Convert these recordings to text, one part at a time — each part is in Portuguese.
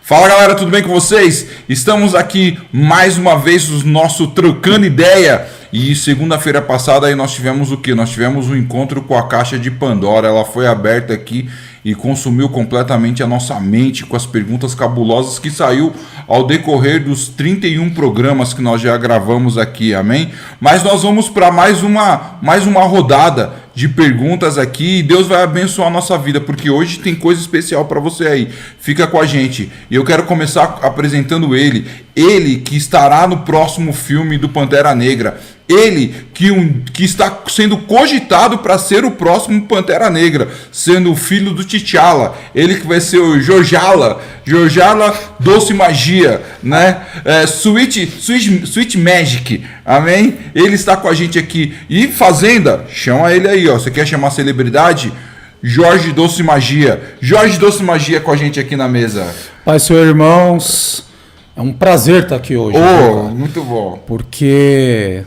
Fala galera, tudo bem com vocês? Estamos aqui mais uma vez no nosso Trocando Ideia. E segunda-feira passada aí nós tivemos o quê? Nós tivemos um encontro com a Caixa de Pandora. Ela foi aberta aqui e consumiu completamente a nossa mente com as perguntas cabulosas que saiu ao decorrer dos 31 programas que nós já gravamos aqui, amém? Mas nós vamos para mais uma rodada de perguntas aqui e Deus vai abençoar a nossa vida, porque hoje tem coisa especial para você aí. Fica com a gente. E eu quero começar apresentando ele que estará no próximo filme do Pantera Negra. Ele que está sendo cogitado para ser o próximo Pantera Negra, sendo o filho do T'Challa. Ele que vai ser o Jojala Doce Magia, né? Sweet Magic, amém? Ele está com a gente aqui. E Fazenda, chama ele aí, ó. Você quer chamar celebridade? Jorge Doce Magia com a gente aqui na mesa. Pai, senhor, irmãos, é um prazer estar aqui hoje. Muito bom. Porque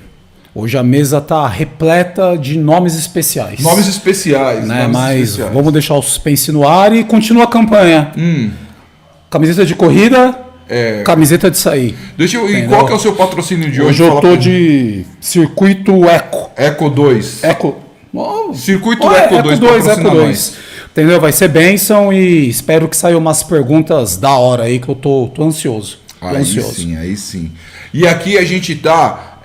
hoje a mesa está repleta de nomes especiais. Nomes especiais, né? Mas vamos deixar o suspense no ar e continua a campanha. Camiseta de corrida, camiseta de sair. E qual que é o seu patrocínio de hoje? Hoje eu estou de Circuito Eco. Eco 2. Circuito Eco 2. Entendeu? Vai ser bênção e espero que saiam umas perguntas da hora aí que eu tô ansioso. Aí sim. E aqui a gente tá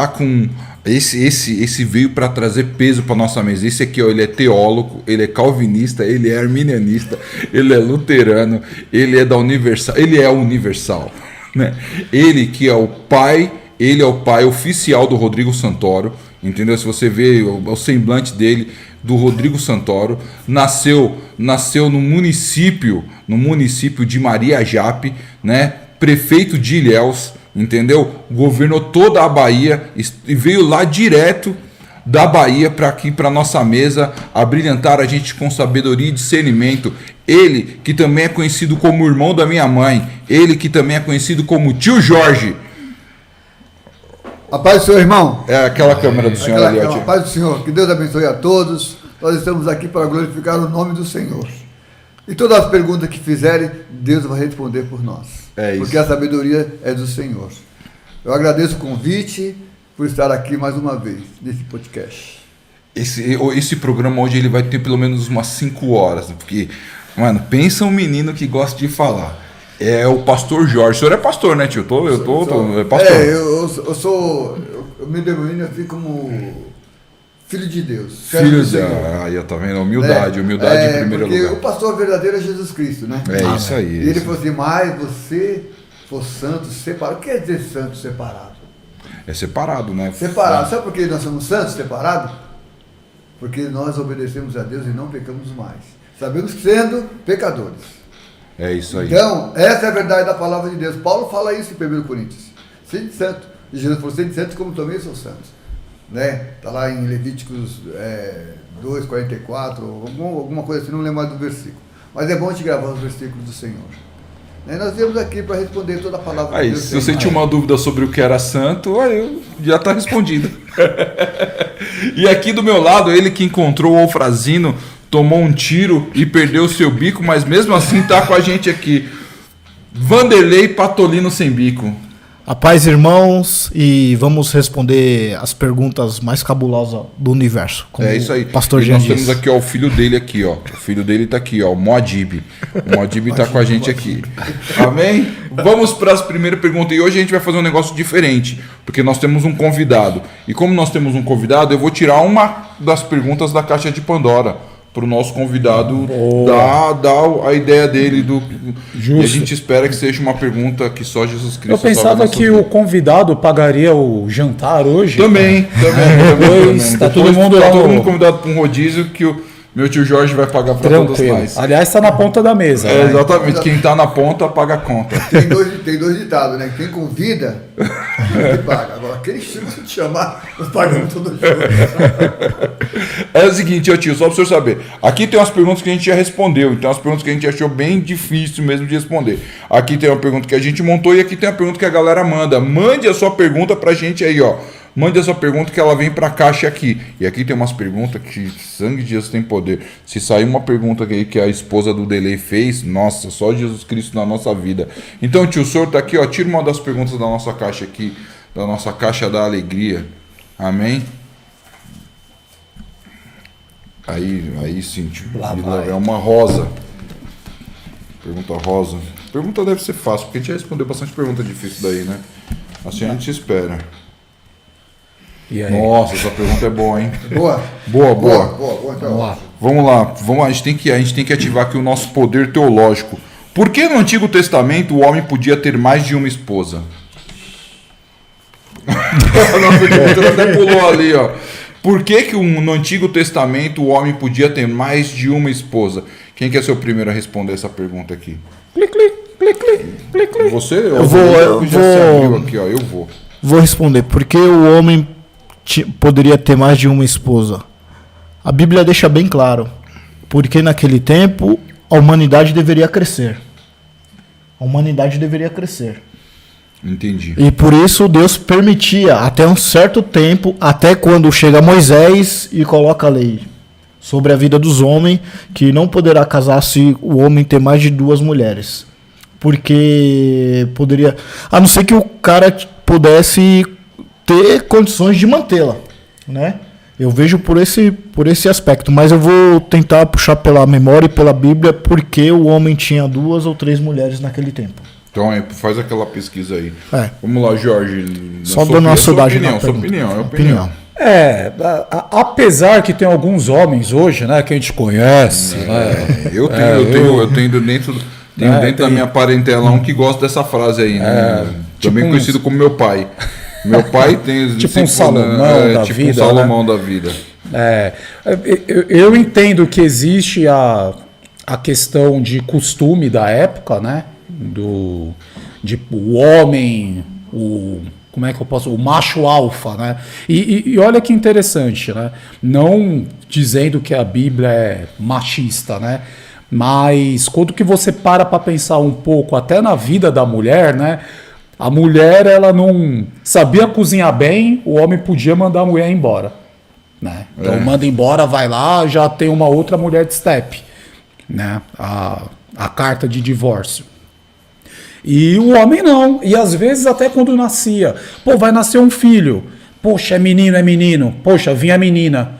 com esse veio para trazer peso para nossa mesa. Esse aqui, ó, ele é teólogo, ele é calvinista, ele é arminianista, ele é luterano, ele é da Universal, ele é universal, né? Ele que é o pai oficial do Rodrigo Santoro, entendeu? Se você vê o semblante dele, do Rodrigo Santoro, nasceu no município de Maria Jape, né? Prefeito de Ilhéus, entendeu? Governou toda a Bahia e veio lá direto da Bahia para aqui, para nossa mesa, abrilhantar a gente com sabedoria e discernimento. Ele que também é conhecido como irmão da minha mãe, ele que também é conhecido como tio Jorge. A paz do Senhor, irmão. É aquela câmera do Senhor ali, ó. A paz do Senhor, que Deus abençoe a todos. Nós estamos aqui para glorificar o nome do Senhor. E todas as perguntas que fizerem, Deus vai responder por nós. É isso. Porque a sabedoria é do Senhor. Eu agradeço o convite por estar aqui mais uma vez, nesse podcast. Esse programa hoje ele vai ter pelo menos umas 5 horas, porque, mano, pensa um menino que gosta de falar. É o pastor Jorge. O senhor é pastor, né, tio? É pastor. Eu me denomino assim como filho de Deus. Filho de Deus. Aí, tá vendo? Humildade em primeiro lugar. Porque o pastor verdadeiro é Jesus Cristo, né? É isso aí. E ele falou assim, mas você for santo, separado. O que quer dizer santo separado? É separado, né? Separado. Sabe por que nós somos santos separados? Porque nós obedecemos a Deus e não pecamos mais. Sabemos que sendo pecadores. É isso aí. Então, essa é a verdade da palavra de Deus. Paulo fala isso em 1 Coríntios. Sede santo. E Jesus falou, sede santo como também sou santo. Né? Está lá em Levíticos 2, 44, alguma coisa assim, não lembro mais do versículo. Mas é bom a gente gravar os versículos do Senhor. Né? Nós viemos aqui para responder toda a palavra de Deus. Se você tinha uma dúvida sobre o que era santo, aí já está respondido. E aqui do meu lado, ele que encontrou o Ofrazino, tomou um tiro e perdeu o seu bico, mas mesmo assim está com a gente aqui. Vanderlei Patolino sem bico. A paz, irmãos, e vamos responder as perguntas mais cabulosas do universo. É isso aí. Pastor Jean. Nós temos aqui, ó, o filho dele aqui, ó. O filho dele tá aqui, ó, o Moadib. O Moadib tá com a gente aqui. Amém? Vamos para as primeiras perguntas. E hoje a gente vai fazer um negócio diferente, porque nós temos um convidado. E como nós temos um convidado, eu vou tirar uma das perguntas da Caixa de Pandora para o nosso convidado dar a ideia dele e a gente espera que seja uma pergunta que só Jesus Cristo. Eu pensava que o convidado pagaria o jantar hoje. Também. Tá todo mundo convidado para um rodízio que o meu tio Jorge vai pagar para todos nós. Aliás, está na ponta da mesa. Né? Exatamente. Quem está na ponta paga a conta. Tem dois ditados, né? Quem convida, ele paga. Agora, quem chama de chamar, nós pagamos todo junto. É o seguinte, ó, tio, só para o senhor saber. Aqui tem umas perguntas que a gente já respondeu. Então, as perguntas que a gente achou bem difícil mesmo de responder. Aqui tem uma pergunta que a gente montou e aqui tem uma pergunta que a galera manda. Mande a sua pergunta para a gente aí, ó. mande a sua pergunta que ela vem pra caixa aqui. E aqui tem umas perguntas que sangue de Jesus tem poder. Se sair uma pergunta que a esposa do Delay fez, nossa, só Jesus Cristo na nossa vida. Então, tio, o senhor tá aqui, ó, tira uma das perguntas da nossa caixa aqui, da nossa caixa da alegria. Amém? Aí sim, tio. É uma rosa. Pergunta rosa. Pergunta deve ser fácil, porque a gente já respondeu bastante pergunta difícil daí, né? Assim a gente espera. E aí? Nossa, essa pergunta é boa, hein? Boa? Boa. Então. Vamos lá. A gente tem que ativar aqui o nosso poder teológico. Por que no Antigo Testamento o homem podia ter mais de uma esposa? Nossa, a diretora até pulou ali, ó. Por que no Antigo Testamento o homem podia ter mais de uma esposa? Quem quer ser o primeiro a responder essa pergunta aqui? Você? Eu vou. Já se abriu aqui, ó. Eu vou. Vou responder. Por que o homem poderia ter mais de uma esposa? A Bíblia deixa bem claro. Porque naquele tempo a humanidade deveria crescer. A humanidade deveria crescer. Entendi. E por isso Deus permitia até um certo tempo, até quando chega Moisés e coloca a lei sobre a vida dos homens, que não poderá casar se o homem ter mais de 2 mulheres. Porque poderia... A não ser que o cara pudesse ter condições de mantê-la, né? Eu vejo por esse aspecto, mas eu vou tentar puxar pela memória e pela Bíblia porque o homem tinha 2 ou 3 mulheres naquele tempo. Então faz aquela pesquisa aí. É. Vamos lá, Jorge. Só dando uma soldagem na sua opinião. Apesar que tem alguns homens hoje, né, que a gente conhece, né? Eu tenho dentro da minha parentela um que gosta dessa frase aí, né? Também conhecido como meu pai. Meu pai tem tipo um Salomão da tipo vida, um Salomão da vida. Eu entendo que existe a questão de costume da época, né? O homem, como é que eu posso? O macho alfa, né? E olha que interessante, né? Não dizendo que a Bíblia é machista, né? Mas quando que você para pensar um pouco até na vida da mulher, né? A mulher, ela não sabia cozinhar bem, o homem podia mandar a mulher embora, né? Então manda embora, vai lá, já tem uma outra mulher de step, né? A carta de divórcio. E o homem não. E às vezes até quando nascia, vai nascer um filho. Poxa, é menino. Poxa, vinha a menina.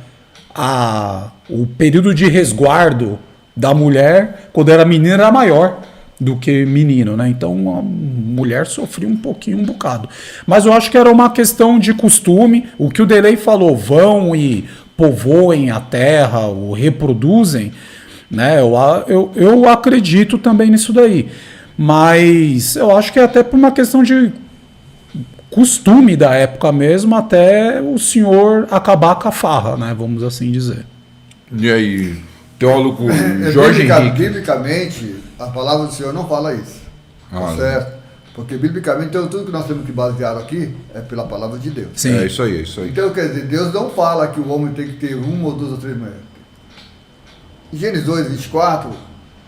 O período de resguardo da mulher, quando era menina, era maior do que menino, né? Então a mulher sofria um bocado. Mas eu acho que era uma questão de costume. O que o Delay falou, vão e povoem a terra, ou reproduzem, né? Eu acredito também nisso daí. Mas eu acho que é até por uma questão de costume da época mesmo, até o senhor acabar com a farra, né? Vamos assim dizer. E aí, teólogo Jorge Henrique? Biblicamente, a palavra do Senhor não fala isso. Tá certo? Porque biblicamente, então, tudo que nós temos que basear aqui é pela palavra de Deus. Sim. É isso aí. Então, quer dizer, Deus não fala que o homem tem que ter 1 ou 2 ou 3 mulheres. Em Gênesis 2, 24,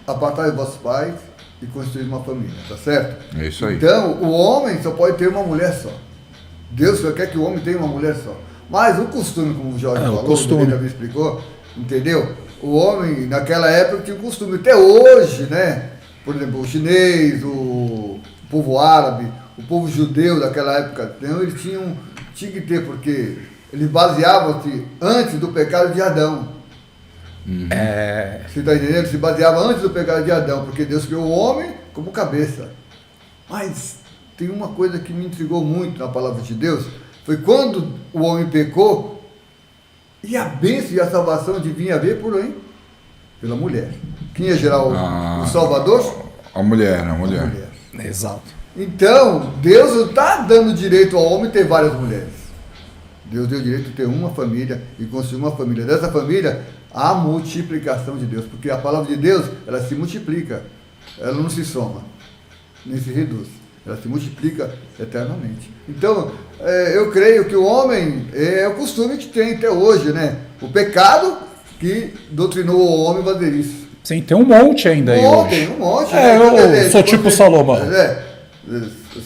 apartai os vossos pais e construir uma família, tá certo? É isso aí. Então, o homem só pode ter uma mulher só. Deus só quer que o homem tenha uma mulher só. Mas o costume, como o Jorge falou, ele já me explicou, entendeu? O homem, naquela época, tinha o costume. Até hoje, né? Por exemplo, o chinês, o povo árabe, o povo judeu daquela época, então, eles tinham que ter, porque eles baseavam-se antes do pecado de Adão. Você está entendendo? Se baseava antes do pecado de Adão, porque Deus criou o homem como cabeça. Mas tem uma coisa que me intrigou muito na palavra de Deus, foi quando o homem pecou, e a bênção e a salvação devia vir por aí, pela mulher. Quem ia gerar o Salvador? A mulher. Exato. Então, Deus não está dando direito ao homem ter várias mulheres. Deus deu direito de ter uma família e construir uma família. Dessa família, a multiplicação de Deus, porque a palavra de Deus, ela se multiplica, ela não se soma, nem se reduz, ela se multiplica eternamente. Então, eu creio que o homem é o costume que tem até hoje, né? O pecado que doutrinou o homem a fazer isso. Sim, tem um monte ainda aí hoje. Um monte. Eu sou tipo Salomão.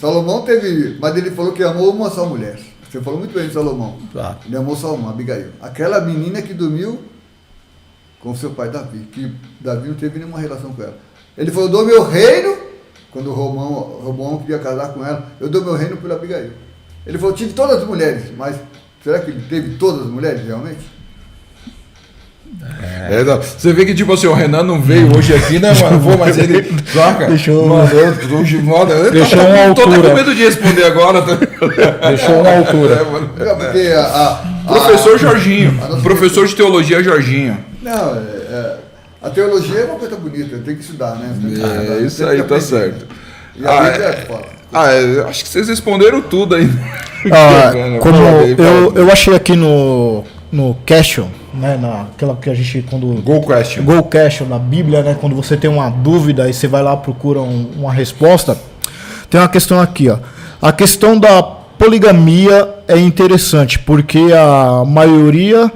Salomão teve, mas ele falou que amou uma só mulher. Você falou muito bem de Salomão. Ah. Ele amou Salomão, Abigail. Aquela menina que dormiu com seu pai Davi, que Davi não teve nenhuma relação com ela. Ele falou, eu dou meu reino, quando Roboão queria casar com ela, eu dou meu reino pela Abigail. Ele falou, tive todas as mulheres, mas será que ele teve todas as mulheres realmente? Você vê que, tipo assim, o Renan não veio hoje aqui, né, mano? Pô, mas ele. Saca? Deixou uma altura. Tô com medo de responder agora. Deixou uma altura. Porque Professor Jorginho. Professor de teologia Jorginho. Não, a teologia é uma coisa bonita, tem que estudar, né? Isso aí, tá certo. E a Bíblia fala. Acho que vocês responderam tudo aí. Como eu achei aqui no question, né, naquela que a gente quando Go question. Go question na Bíblia, né, quando você tem uma dúvida e você vai lá procura uma resposta, tem uma questão aqui, ó. A questão da poligamia é interessante porque a maioria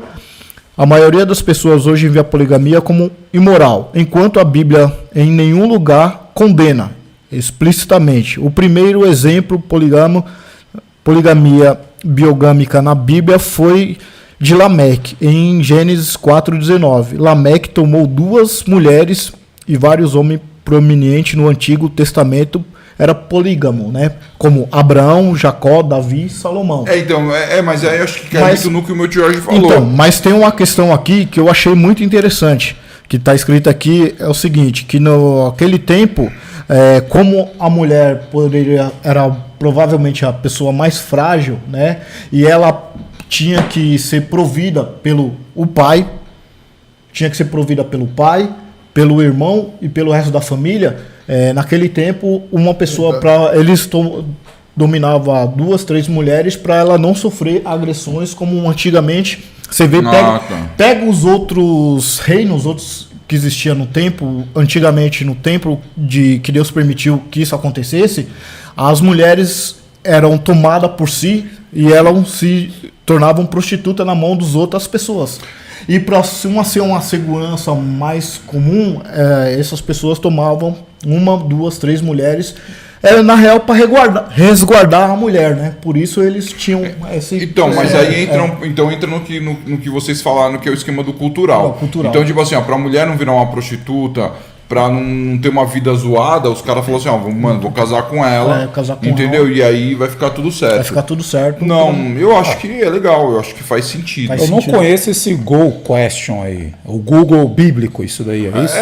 das pessoas hoje vê a poligamia como imoral, enquanto a Bíblia em nenhum lugar condena explicitamente. O primeiro exemplo poligamia biogâmica na Bíblia foi de Lameque, em Gênesis 4,19. Lameque tomou 2 mulheres e vários homens prominentes no Antigo Testamento era polígamo, né? Como Abraão, Jacó, Davi e Salomão. Mas aí eu acho que cai muito no que o meu tio Jorge falou. Então, mas tem uma questão aqui que eu achei muito interessante, que está escrito aqui, é o seguinte, que naquele tempo, como a mulher era provavelmente a pessoa mais frágil, né? E ela tinha que ser provida pelo pai, pelo irmão e pelo resto da família. Naquele tempo, uma pessoa eles dominava 2, 3 mulheres para ela não sofrer agressões como antigamente. Você vê, pega os outros reinos, outros que existiam no templo, antigamente no templo de que Deus permitiu que isso acontecesse, as mulheres eram tomadas por si e elas se tornavam prostituta na mão das outras pessoas. E para ser uma segurança mais comum, essas pessoas tomavam 1, 2, 3 mulheres, na real para resguardar a mulher, né? Por isso eles tinham esse... Então, mas aí entra no que vocês falaram, que é o esquema do cultural. Então, tipo assim, para a mulher não virar uma prostituta, pra não ter uma vida zoada, os caras falaram assim, mano, vou casar com ela, entendeu? E aí vai ficar tudo certo. Vai ficar tudo certo. Não, eu acho que é legal, eu acho que faz sentido. Eu não conheço esse Go Question aí, o Google bíblico, isso daí, é isso?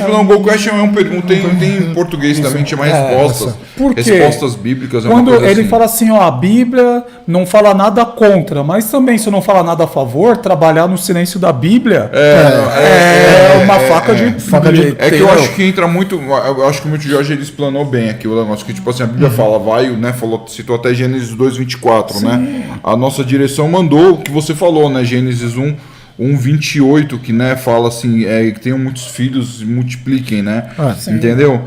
O Go Question é um pergunta, tem em português também, que chama respostas. Por quê? Respostas bíblicas. Quando ele fala assim, a Bíblia não fala nada contra, mas também se não fala nada a favor, trabalhar no silêncio da Bíblia é uma faca de... É que eu acho que entra muito. Eu acho que o meu tio Jorge ele explanou bem aqui o negócio. Que tipo assim, a Bíblia fala, né? Citou até Gênesis 2:24, né? A nossa direção mandou o que você falou, né? Gênesis 1:28, que né, fala assim, que tenham muitos filhos, multipliquem, né? Entendeu?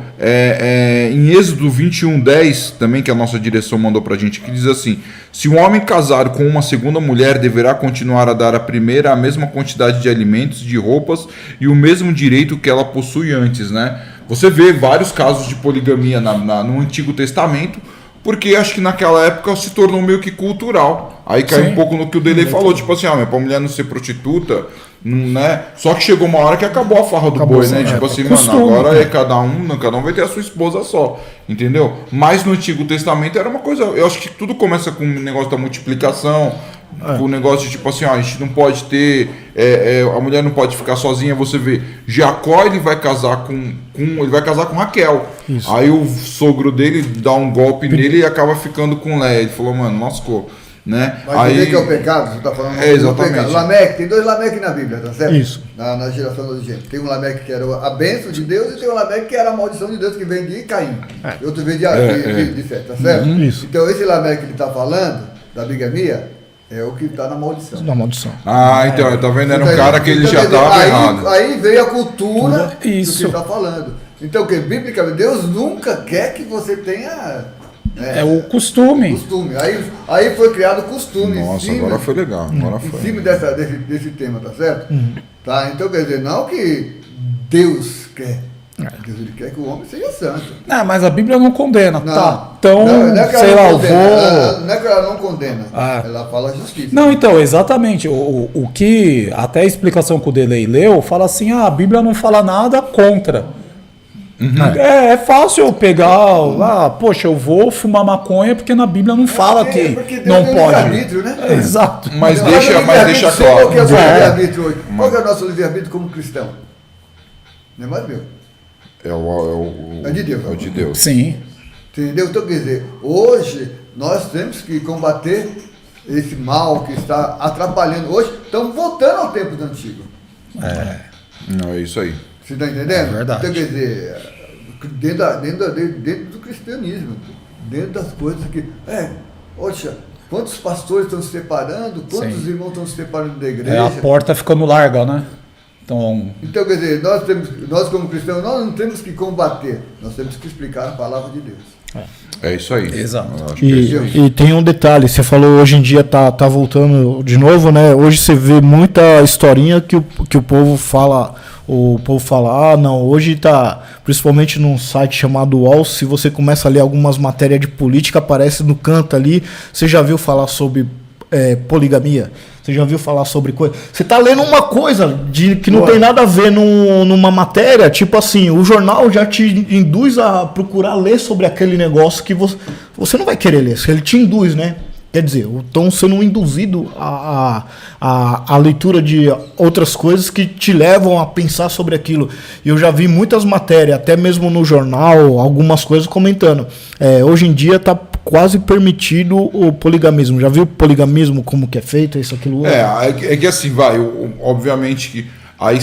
Em Êxodo 21:10, também que a nossa direção mandou pra gente, que diz assim: se um homem casar com uma segunda mulher, deverá continuar a dar à primeira a mesma quantidade de alimentos, de roupas e o mesmo direito que ela possui antes, né? Você vê vários casos de poligamia no Antigo Testamento, porque acho que naquela época se tornou meio que cultural. Aí cai um pouco no que o Delay falou, tipo assim, pra mulher não ser prostituta, né? Só que chegou uma hora que acabou a farra do boi, né? Tipo assim, mano, agora cada um vai ter a sua esposa só, entendeu? Mas no Antigo Testamento era uma coisa, eu acho que tudo começa com o negócio da multiplicação, com o negócio de tipo assim, a gente não pode ter, a mulher não pode ficar sozinha. Você vê, Jacó ele vai casar com Raquel. Isso. Aí o sogro dele dá um golpe nele e acaba ficando com Léia. Ele falou, mano, lascou. Né? Mas aí que é o pecado, você está falando exatamente. Lameque, tem 2 Lameque na Bíblia, tá certo? Isso. Na geração do gente. Tem um Lameque que era a bênção de Deus e tem um Lameque que era a maldição de Deus que vem de Caim. E outro vem de Sete, tá certo? Isso. Então esse Lameque que ele está falando, da bigamia, é o que está na maldição. Na maldição. Então, tá vendo? Era um cara que ele já estava errado. Aí veio a cultura do que ele Isso. está falando. Então, o que biblicamente, Deus nunca quer que você tenha... É o costume. Aí foi criado o costume. Nossa, agora foi legal. Em cima desse tema, tá certo? Tá? Então quer dizer, não que Deus quer, Deus ele quer que o homem seja santo. Mas a Bíblia não condena, Não. tá? Então, não é que ela sei não lá, eu condena, vou... não é que ela não condena, Ah. ela fala a justiça. Não, então, exatamente. O que, até a explicação que o Delei leu, fala assim, a Bíblia não fala nada contra. É fácil eu pegar, poxa, eu vou fumar maconha porque na Bíblia não fala porque que não Deus tem pode. livre-arbítrio, né? Exato. Mas Não, deixa livre-arbítrio, claro. Qual que é o seu É. livre-arbítrio hoje? Qual que é o nosso livre-arbítrio como cristão? Não é mais meu. É de Deus. É o de Deus. Sim. Entendeu? Então, quer dizer, hoje nós temos que combater esse mal que está atrapalhando. Hoje estamos voltando ao tempo do antigo. Não, é isso aí. Você está entendendo? É verdade. Então, quer dizer, dentro do cristianismo, dentro das coisas que. Poxa, quantos pastores estão se separando, quantos Sim. irmãos estão se separando da A igreja. porta ficando larga, né? Então, Então, quer dizer, nós como cristãos, nós não temos que combater, nós temos que explicar a palavra de Deus. É isso aí. Exato. Eu acho que é isso aí. E tem um detalhe, você falou hoje em dia tá voltando de novo, né? Hoje você vê muita historinha que o povo fala, não, hoje tá, principalmente num site chamado UOL, se você começa a ler algumas matérias de política, aparece no canto ali, você já viu falar sobre poligamia? Você já viu falar sobre coisa? Você tá lendo uma coisa que não tem nada a ver numa matéria, tipo assim, o jornal já te induz a procurar ler sobre aquele negócio que você não vai querer ler, ele te induz, né? Quer dizer, estão sendo induzido a leitura de outras coisas que te levam a pensar sobre aquilo. E eu já vi muitas matérias, até mesmo no jornal, algumas coisas comentando. Hoje em dia está quase permitido o poligamismo. Já viu o poligamismo, como que é feito, isso, aquilo outro? É que assim, obviamente que aí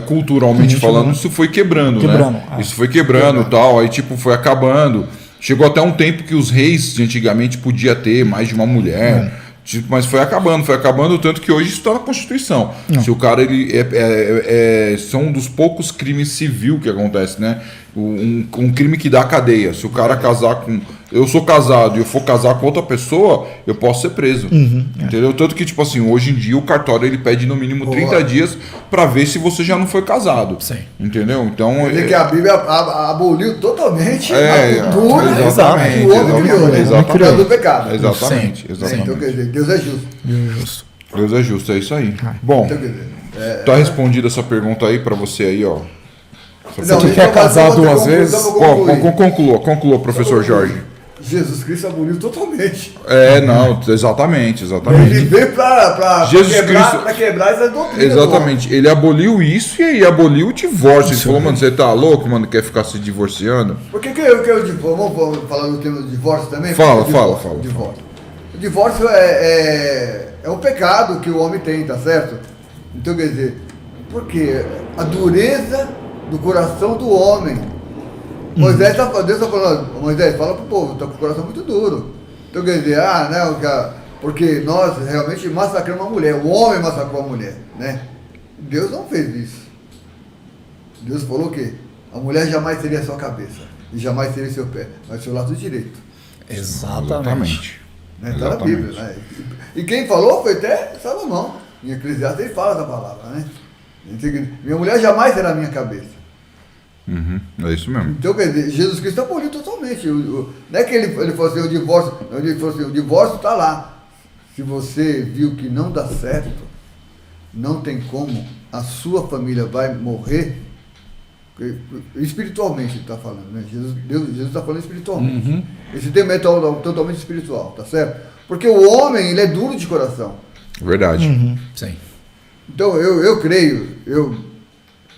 culturalmente falando, isso foi quebrando, né? Isso foi quebrando e tal, aí tipo foi acabando. Chegou até um tempo que os reis de antigamente podia ter mais de uma mulher, mas foi acabando, tanto que hoje isso está na Constituição. Se o cara ele são um dos poucos crimes civil que acontece, né? Um crime que dá cadeia. Se o cara casar com... Eu sou casado e eu for casar com outra pessoa, eu posso ser preso. Entendeu? Tanto que, tipo assim, hoje em dia o cartório ele pede no mínimo 30 dias para ver se você já não foi casado. Sim. Entendeu? Então... Quer dizer que a Bíblia aboliu totalmente É, a cultura exatamente, que o homem criou, né? exatamente. Do pecado. Exatamente, Então, exatamente. quer dizer, Deus é justo. Deus é justo, é isso aí. Bom, Então, quer dizer, tá respondida essa pergunta aí pra você aí, ó. não, que quer casar duas vezes? Conclua, professor Jorge. Jesus Cristo aboliu totalmente. Não, exatamente. Ele veio para Jesus quebrar, Cristo- quebrar essa doutrina. Exatamente, ele aboliu isso e aí aboliu o divórcio. Ele falou, mano, você tá louco, mano, quer ficar se divorciando? Por que eu divórcio? Vamos falar do tema do divórcio também? Fala. Divórcio. O divórcio é um pecado que o homem tem, tá certo? Então, quer dizer, porque a dureza do coração do homem. Deus está falando, Moisés, fala pro povo, está com o coração muito duro. Então, quer dizer, porque nós realmente massacramos uma mulher, o homem massacrou a mulher, né? Deus não fez isso. Deus falou que a mulher jamais seria sua cabeça e jamais seria seu pé, mas seu lado direito. exatamente. Né? Está na Bíblia, né? E quem falou foi até Salomão. Em Eclesiastes ele fala essa palavra, né? Minha mulher jamais será minha cabeça. É isso mesmo. Então, quer dizer, Jesus Cristo aboliu totalmente. Não é que ele falou assim, o divórcio. Ele falou assim, o divórcio está lá. Se você viu que não dá certo, não tem como, a sua família vai morrer. Espiritualmente ele está falando, né? Jesus está falando espiritualmente. Esse tema é totalmente espiritual, tá certo? Porque o homem, ele é duro de coração. Verdade. Sim. Então, eu creio,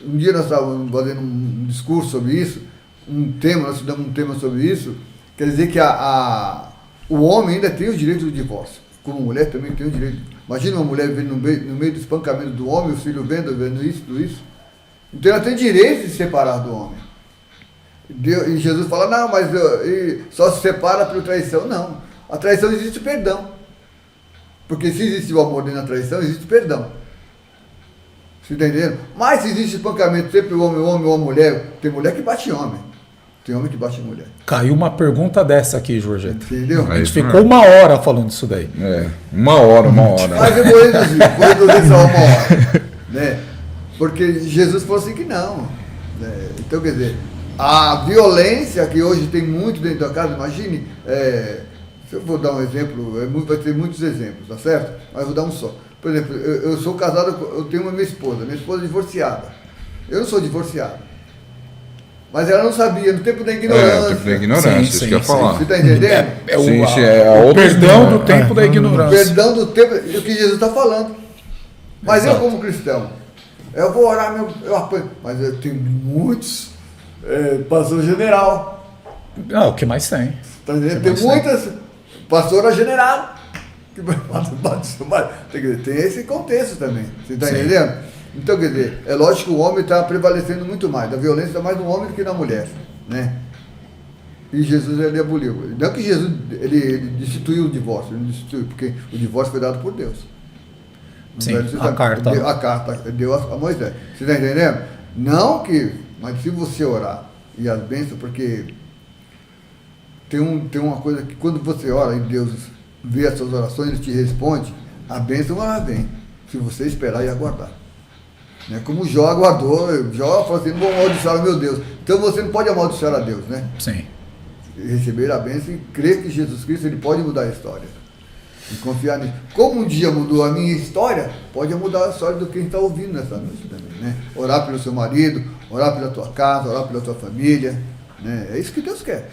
um dia nós estávamos fazendo um discurso sobre isso, nós estudamos um tema sobre isso, quer dizer que o homem ainda tem o direito do divórcio, como mulher também tem o direito. Imagina uma mulher vendo no meio do espancamento do homem, os filhos vendo isso, tudo isso. Então ela tem direito de se separar do homem. E Jesus fala, não, mas só se separa por traição. Não, a traição existe perdão. Porque se existe o amor dentro da traição, existe perdão. Você está entendendo? Mas se existe espancamento sempre o homem ou a mulher, tem mulher que bate homem. Tem homem que bate mulher. Caiu uma pergunta dessa aqui, Jorgeta. Entendeu? A gente isso ficou mesmo. uma hora falando isso daí. Uma hora. Mas eu vou reduzir só uma hora. Né? Porque Jesus falou assim que não. Então, quer dizer, a violência que hoje tem muito dentro da casa, imagine, se eu vou dar um exemplo, vai ter muitos exemplos, tá certo? Mas eu vou dar um só. Por exemplo, eu sou casado, eu tenho uma minha esposa é divorciada. Eu não sou divorciado. Mas ela não sabia, no tempo da ignorância. No tempo da ignorância, isso que eu ia falar. Você está entendendo? O perdão do tempo da ignorância. Perdão do tempo, é o que Jesus está falando. Mas eu, como cristão, eu vou orar, eu apanho. Mas eu tenho muitos pastor general. O que mais tem? Tá entendendo? Tem muitas pastora general. Tem esse contexto também. Você está entendendo? Então, quer dizer, é lógico que o homem está prevalecendo muito mais. A violência está mais no homem do que na mulher, né? E Jesus, ele aboliu. Não que Jesus, ele destituiu o divórcio, ele não destituiu, porque o divórcio foi dado por Deus. Sim, a carta. A carta deu a Moisés. Você está entendendo? Não que, mas se você orar e as bênçãos, porque tem uma coisa que quando você ora e Deus vê as suas orações, ele te responde, a bênção ela vem, se você esperar e aguardar. Né? Como Jó aguardou, Jó falou assim, não vou amaldiçoar o meu Deus. Então você não pode amaldiçoar a Deus, né? Sim. Receber a bênção e crer que Jesus Cristo ele pode mudar a história. E confiar nisso. Como um dia mudou a minha história, pode mudar a história do quem está ouvindo nessa noite também, né? Orar pelo seu marido, orar pela tua casa, orar pela tua família, né? É isso que Deus quer.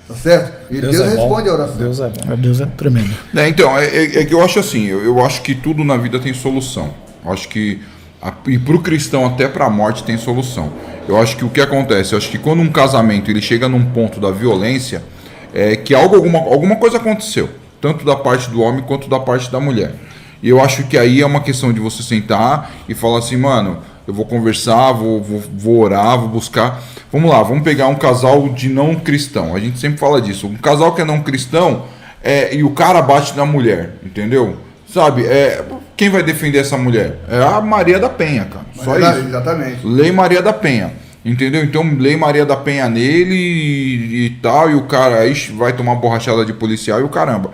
Tá certo? E Deus responde a oração. Deus é bom. Deus é tremendo. Então, é que eu acho assim, eu acho que tudo na vida tem solução. Eu acho que e para o cristão até para a morte tem solução. Eu acho que o que acontece, eu acho que quando um casamento ele chega num ponto da violência, é que alguma coisa aconteceu, tanto da parte do homem quanto da parte da mulher. E eu acho que aí é uma questão de você sentar e falar assim, mano, eu vou conversar, vou orar, vou buscar. Vamos lá, vamos pegar um casal de não cristão. A gente sempre fala disso. Um casal que é não cristão e o cara bate na mulher, entendeu? Sabe, quem vai defender essa mulher? É a Maria da Penha, cara. Só isso. Exatamente. Lei Maria da Penha. Entendeu? Então, Lei Maria da Penha nele e tal, e o cara aí vai tomar borrachada de policial e o caramba.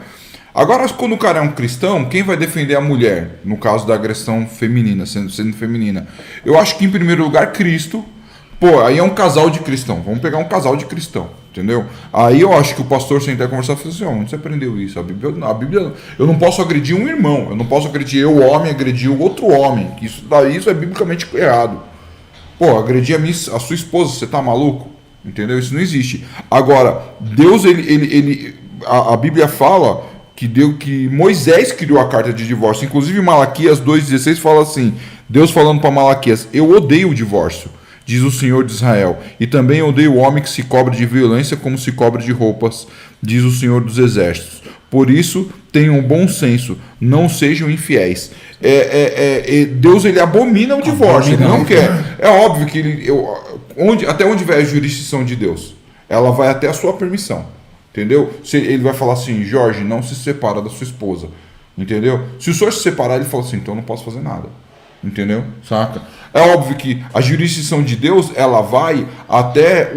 Agora, quando o cara é um cristão, quem vai defender a mulher? No caso da agressão feminina, sendo feminina. Eu acho que, em primeiro lugar, Cristo. Pô, aí é um casal de cristão. Vamos pegar um casal de cristão, entendeu? Aí eu acho que o pastor sentar e conversar e falar assim, onde você aprendeu isso? A Bíblia, eu não posso agredir um irmão. Eu não posso agredir eu, homem, agredir o outro homem. Isso é biblicamente errado. Pô, agredir a sua esposa, você tá maluco? Entendeu? Isso não existe. Agora, Deus, a Bíblia fala que Moisés criou a carta de divórcio. Inclusive, Malaquias 2,16 fala assim, Deus falando para Malaquias, eu odeio o divórcio, diz o Senhor de Israel, e também odeio o homem que se cobre de violência como se cobre de roupas, diz o Senhor dos Exércitos. Por isso, tenham bom senso, não sejam infiéis. Deus, ele abomina o divórcio, ele não quer. É óbvio que até onde vai a jurisdição de Deus? Ela vai até a sua permissão, entendeu? Ele vai falar assim, Jorge, não se separa da sua esposa, entendeu? Se o senhor se separar, ele fala assim, então eu não posso fazer nada. Entendeu? Saca? É óbvio que a jurisdição de Deus, ela vai até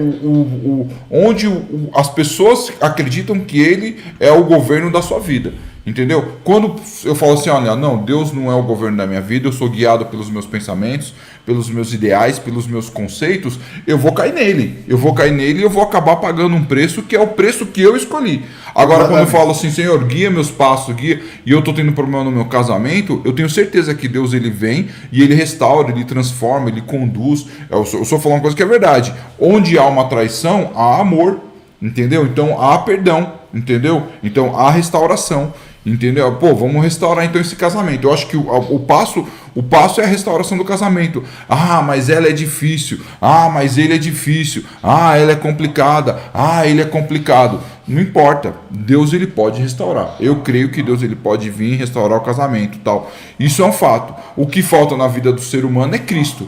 onde as pessoas acreditam que ele é o governo da sua vida. Entendeu? Quando eu falo assim, olha, não, Deus não é o governo da minha vida, eu sou guiado pelos meus pensamentos, pelos meus ideais, pelos meus conceitos, eu vou cair nele e eu vou acabar pagando um preço que é o preço que eu escolhi. Agora, quando eu falo assim, Senhor, guia meus passos, guia, e eu tô tendo problema no meu casamento, eu tenho certeza que Deus, ele vem e ele restaura, ele transforma, ele conduz. Eu só falando uma coisa que é verdade. Onde há uma traição, há amor, entendeu? Então há perdão, entendeu? Então há restauração. Entendeu? Pô, vamos restaurar então esse casamento. Eu acho que o passo é a restauração do casamento. Ah, mas ela é difícil. Ah, mas ele é difícil. Ah, ela é complicada. Ah, ele é complicado. Não importa. Deus, ele pode restaurar. Eu creio que Deus, ele pode vir restaurar o casamento, tal. Isso é um fato. O que falta na vida do ser humano é Cristo.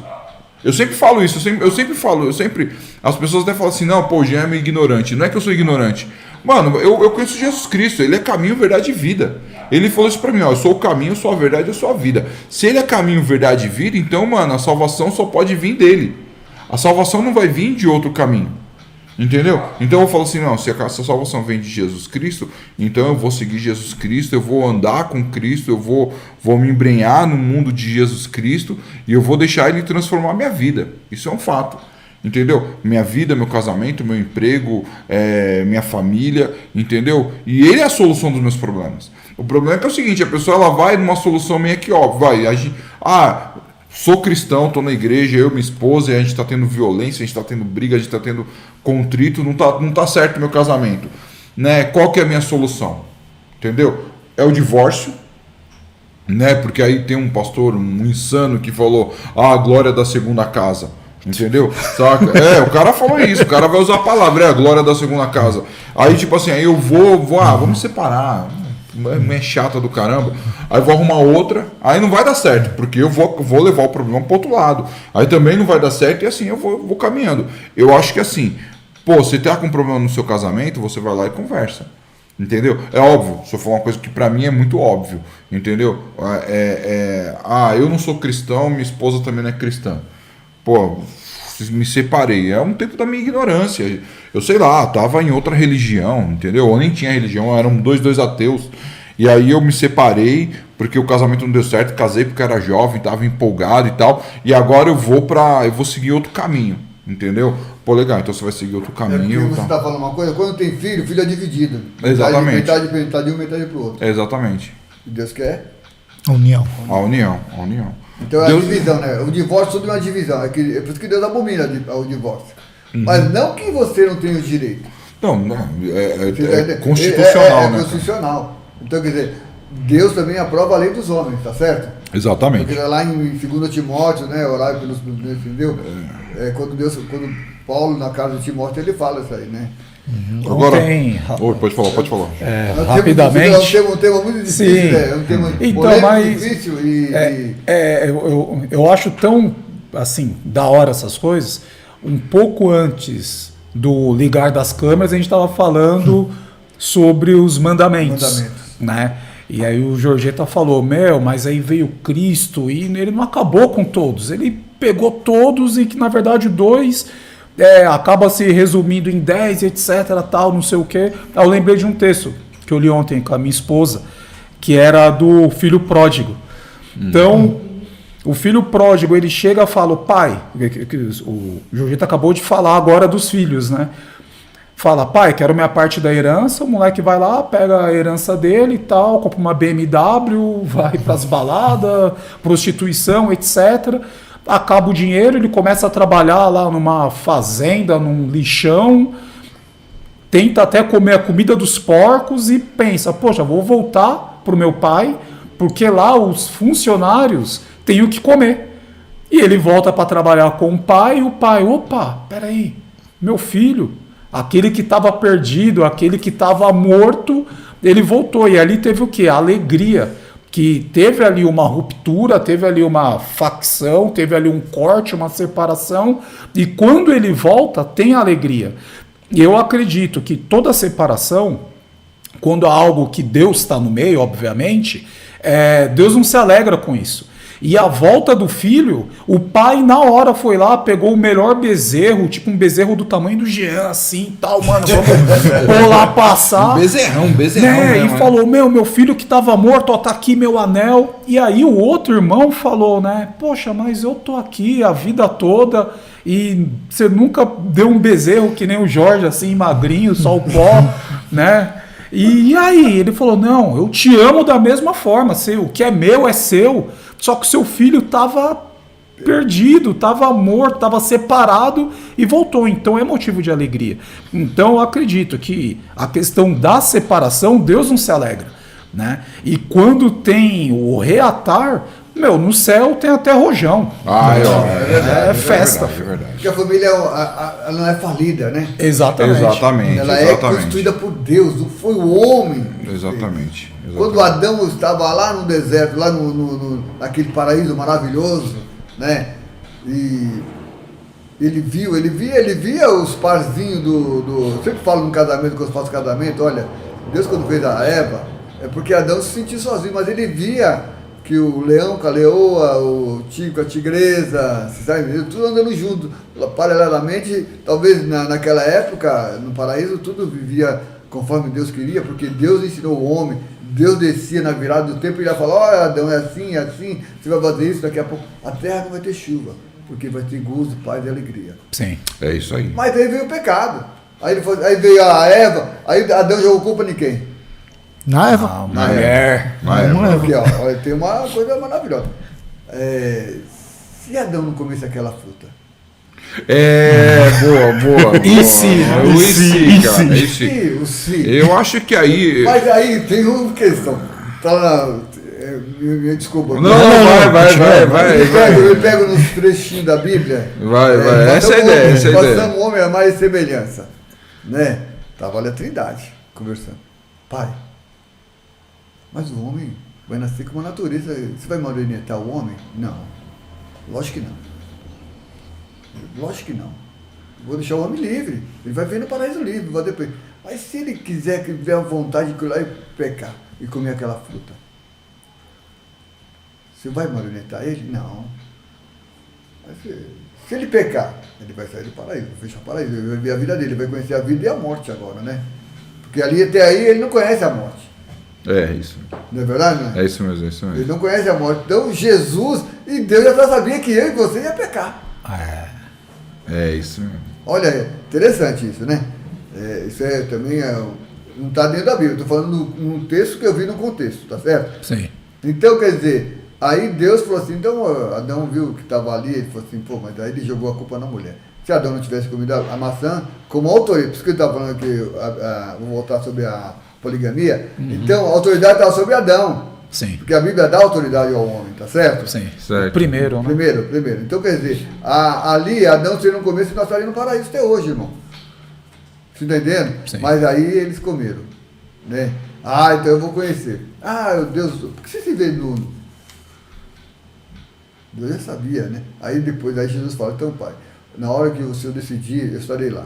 Eu sempre falo isso, as pessoas até falam assim, não, pô, o Jean é meio ignorante. Não é que eu sou ignorante. Mano, eu conheço Jesus Cristo, ele é caminho, verdade e vida. Ele falou isso pra mim, ó, eu sou o caminho, eu sou a verdade, eu sou a vida. Se ele é caminho, verdade e vida, então, mano, a salvação só pode vir dele. A salvação não vai vir de outro caminho. Entendeu? Então eu falo assim, não, se a salvação vem de Jesus Cristo, então eu vou seguir Jesus Cristo, eu vou andar com Cristo, eu vou me embrenhar no mundo de Jesus Cristo e eu vou deixar ele transformar a minha vida. Isso é um fato. entendeu? Minha vida, meu casamento, meu emprego, minha família, entendeu? E ele é a solução dos meus problemas. O problema é que é o seguinte, a pessoa ela vai numa solução meio que óbvia, sou cristão, tô na igreja, eu, minha esposa, e a gente tá tendo violência, a gente tá tendo briga, a gente tá tendo contrito, não tá certo o meu casamento, né? Qual que é a minha solução? Entendeu? É o divórcio, né? Porque aí tem um pastor, um insano que falou, a glória da segunda casa, entendeu? Saca? O cara falou isso, o cara vai usar a palavra, a glória da segunda casa. Aí tipo assim, aí eu vamos separar, é chata do caramba, aí vou arrumar outra, aí não vai dar certo, porque eu vou levar o problema pro outro lado, aí também não vai dar certo e assim eu vou caminhando. Eu acho que assim, você tá com um problema no seu casamento, você vai lá e conversa. Entendeu? É óbvio, se eu falar uma coisa que pra mim é muito óbvio, entendeu? Eu não sou cristão, minha esposa também não é cristã. Pô, me separei. É um tempo da minha ignorância. Eu sei lá, tava em outra religião, entendeu? Eu nem tinha religião, eram dois ateus. E aí eu me separei porque o casamento não deu certo, casei porque era jovem, tava empolgado e tal. E agora eu vou seguir outro caminho, entendeu? Pô, legal, então você vai seguir outro caminho. Você tá falando uma coisa, quando tem filho, filho é dividido. Exatamente. Metade um, metade pro outro. Exatamente. E Deus quer? União. A união. Então é Deus... a divisão, né? O divórcio tudo é uma divisão. É por isso que Deus abomina o divórcio. Mas não que você não tenha os direitos. Não, é constitucional, né? É constitucional. Então, quer dizer, Deus também aprova a lei dos homens, tá certo? Exatamente. Porque lá em 2 Timóteo, né? Orar pelos, entendeu? Quando Paulo, na casa de Timóteo, ele fala isso aí, né? Agora, pode falar. Rapidamente. É um tema muito difícil, Sim. né? É um tema Então, mas difícil eu acho tão assim da hora essas coisas. Um pouco antes do ligar das câmeras, a gente estava falando sobre os mandamentos, né? E aí o Jorgeta falou, mas aí veio Cristo e ele não acabou com todos, ele pegou todos e que na verdade 2 acaba se resumindo em 10, etc, tal, não sei o quê. Eu lembrei de um texto que eu li ontem com a minha esposa, que era do filho pródigo. Então, o filho pródigo, ele chega e fala, pai, o Jorgeta acabou de falar agora dos filhos, né? Fala, pai, quero minha parte da herança. O moleque vai lá, pega a herança dele e tal, compra uma BMW, vai pras baladas, prostituição, etc. Acaba o dinheiro, ele começa a trabalhar lá numa fazenda, num lixão, tenta até comer a comida dos porcos e pensa, poxa, vou voltar pro meu pai, porque lá os funcionários têm o que comer. E ele volta para trabalhar com o pai, e o pai, opa, peraí, meu filho, aquele que estava perdido, aquele que estava morto, ele voltou. E ali teve o quê? A alegria. Que teve ali uma ruptura, teve ali uma facção, teve ali um corte, uma separação. E quando ele volta, tem alegria. E eu acredito que toda separação, quando há algo que Deus está no meio, obviamente, Deus não se alegra com isso. E a volta do filho, o pai na hora foi lá, pegou o melhor bezerro, tipo um bezerro do tamanho do Jean, assim, tal, mano, vamos pôr lá passar. Um bezerrão, né? E falou, meu filho que tava morto, ó, tá aqui meu anel. E aí o outro irmão falou, né, poxa, mas eu tô aqui a vida toda e você nunca deu um bezerro que nem o Jorge, assim, magrinho, só o pó, né? E aí ele falou, não, eu te amo da mesma forma, o que é meu é seu. Só que o seu filho estava perdido, estava morto, estava separado e voltou. Então é motivo de alegria. Então eu acredito que a questão da separação, Deus não se alegra, né? E quando tem o reatar, no céu tem até rojão. É festa. É verdade. Porque a família ela não é falida, né? Exatamente. Ela é constituída por Deus, não foi o homem. Exatamente. Quando Adão estava lá no deserto, lá naquele paraíso maravilhoso, né? E ele via os parzinhos eu sempre falo no casamento, quando eu faço casamento, olha, Deus quando fez a Eva, é porque Adão se sentia sozinho, mas ele via que o leão com a leoa, o tigre com a tigresa, tudo andando junto, paralelamente, talvez naquela época, no paraíso, tudo vivia conforme Deus queria, porque Deus ensinou o homem, Deus descia na virada do tempo e já falou, olha Adão, é assim, você vai fazer isso, daqui a pouco a terra não vai ter chuva. porque vai ter gozo, paz e alegria. Sim. É isso aí. Mas aí veio o pecado. Aí veio a Eva, aí Adão jogou culpa de quem? Na Eva. A mulher. Aqui, ó, olha, tem uma coisa maravilhosa. Se Adão não comesse aquela fruta, Boa. E se? O e se, cara. E se? o se. Eu acho que aí... Mas aí tem uma questão. Tá lá, me desculpa. Não, vai. Eu pego nos trechinhos da Bíblia. Vai. Essa é a ideia, Passamos o homem a mais semelhança. Né? Tava ali a Trindade conversando. Pai, mas o homem vai nascer com uma natureza. Você vai marionetar o homem? Não. Lógico que não. Vou deixar o homem livre. Ele vai ver no paraíso livre. Vai depois. Mas se ele quiser, que tiver a vontade de ir lá e pecar e comer aquela fruta, você vai marionetar ele? Não. Mas se ele pecar, ele vai sair do paraíso, vai fechar o paraíso, ele vai ver a vida dele, ele vai conhecer a vida e a morte agora, né? Porque ali até aí ele não conhece a morte. É isso. Não é verdade, né? É isso mesmo. Ele não conhece a morte. Então Jesus e Deus já sabia que eu e você ia pecar. É isso mesmo. Olha, interessante isso, né? Isso também não está dentro da Bíblia. Estou falando num texto que eu vi no contexto, tá certo? Sim. Então, quer dizer, aí Deus falou assim, então Adão viu que estava ali, ele falou assim, pô, mas aí ele jogou a culpa na mulher. Se Adão não tivesse comido a maçã, como autoridade, por isso que ele estava falando que, vou voltar sobre a poligamia, então a autoridade estava sobre Adão. Sim. Porque a Bíblia dá autoridade ao homem, tá certo? Sim. Certo. Primeiro, né? Primeiro. Então, quer dizer, ali Adão, se ele não comesse, nós estaríamos no paraíso até hoje, irmão. Você está entendendo? Sim. Mas aí eles comeram, né? Então eu vou conhecer. Meu Deus, por que você se vê nu? Deus já sabia, né? Aí depois, Jesus fala, então pai, na hora que o Senhor decidir, eu estarei lá.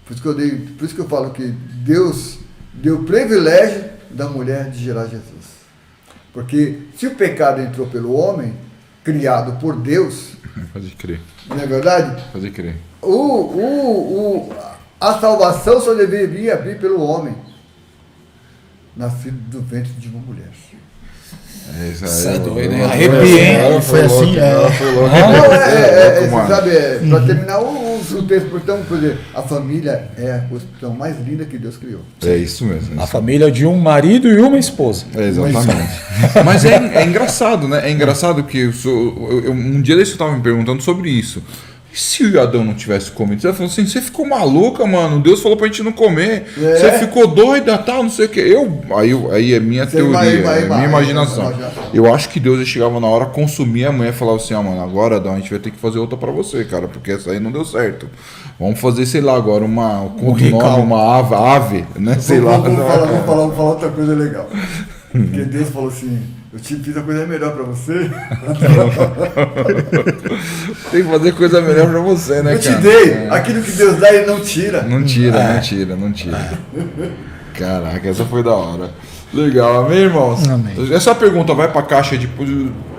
Por isso que eu falo que Deus deu o privilégio da mulher de gerar Jesus. Porque se o pecado entrou pelo homem, criado por Deus, Pode crer. não é verdade? Pode crer. A salvação só deveria vir pelo homem, nascido do ventre de uma mulher. Isso é doido, né? Arrepiei. Foi assim, Você sabe, para terminar o texto, então, por exemplo, a família é a questão mais linda que Deus criou. É isso mesmo. A família de um marido e uma esposa. Exatamente. Mas é engraçado, né? É engraçado que um dia desse eu estava me perguntando sobre isso. E se o Adão não tivesse comido? Você falou assim, você ficou maluca, mano. Deus falou pra gente não comer. Você ficou doida, tal, não sei o que. Aí é minha teoria, minha imaginação. Eu acho que Deus chegava na hora, consumia a mulher e falava assim, mano, agora Adão, a gente vai ter que fazer outra pra você, cara, porque essa aí não deu certo. Vamos fazer, sei lá, agora uma ave, né? Sei lá. Vamos falar outra coisa legal. Porque Deus falou assim, eu te fiz a coisa melhor pra você. Tem que fazer coisa melhor pra você, né, eu cara? Eu te dei. Aquilo que Deus dá, ele não tira. Não tira. Caraca, essa foi da hora. Legal, amém, irmãos? Amém. Essa pergunta vai pra caixa de...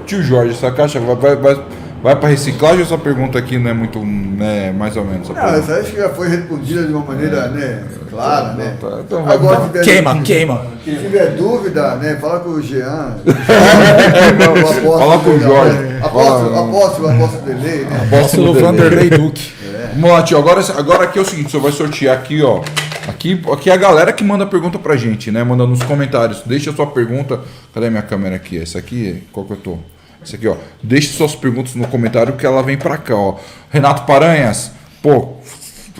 Tio Jorge, essa caixa vai pra reciclagem ou essa pergunta aqui não é muito, né, mais ou menos? Essa acho que já foi respondida de uma maneira, né, clara, né? Então Agora, Queima. Se tiver dúvida, né, fala com o Jean. Fala com o Jorge. Apóstolo Delei, né? Apóstolo Vanderlei Duque. Vamos lá, tio. Agora aqui é o seguinte, o senhor vai sortear aqui, ó. Aqui é a galera que manda pergunta pra gente, né? Manda nos comentários. Deixa a sua pergunta. Cadê a minha câmera aqui? Essa aqui, qual que eu tô? Essa aqui, ó. Deixe suas perguntas no comentário que ela vem pra cá, ó. Renato Paranhas, pô,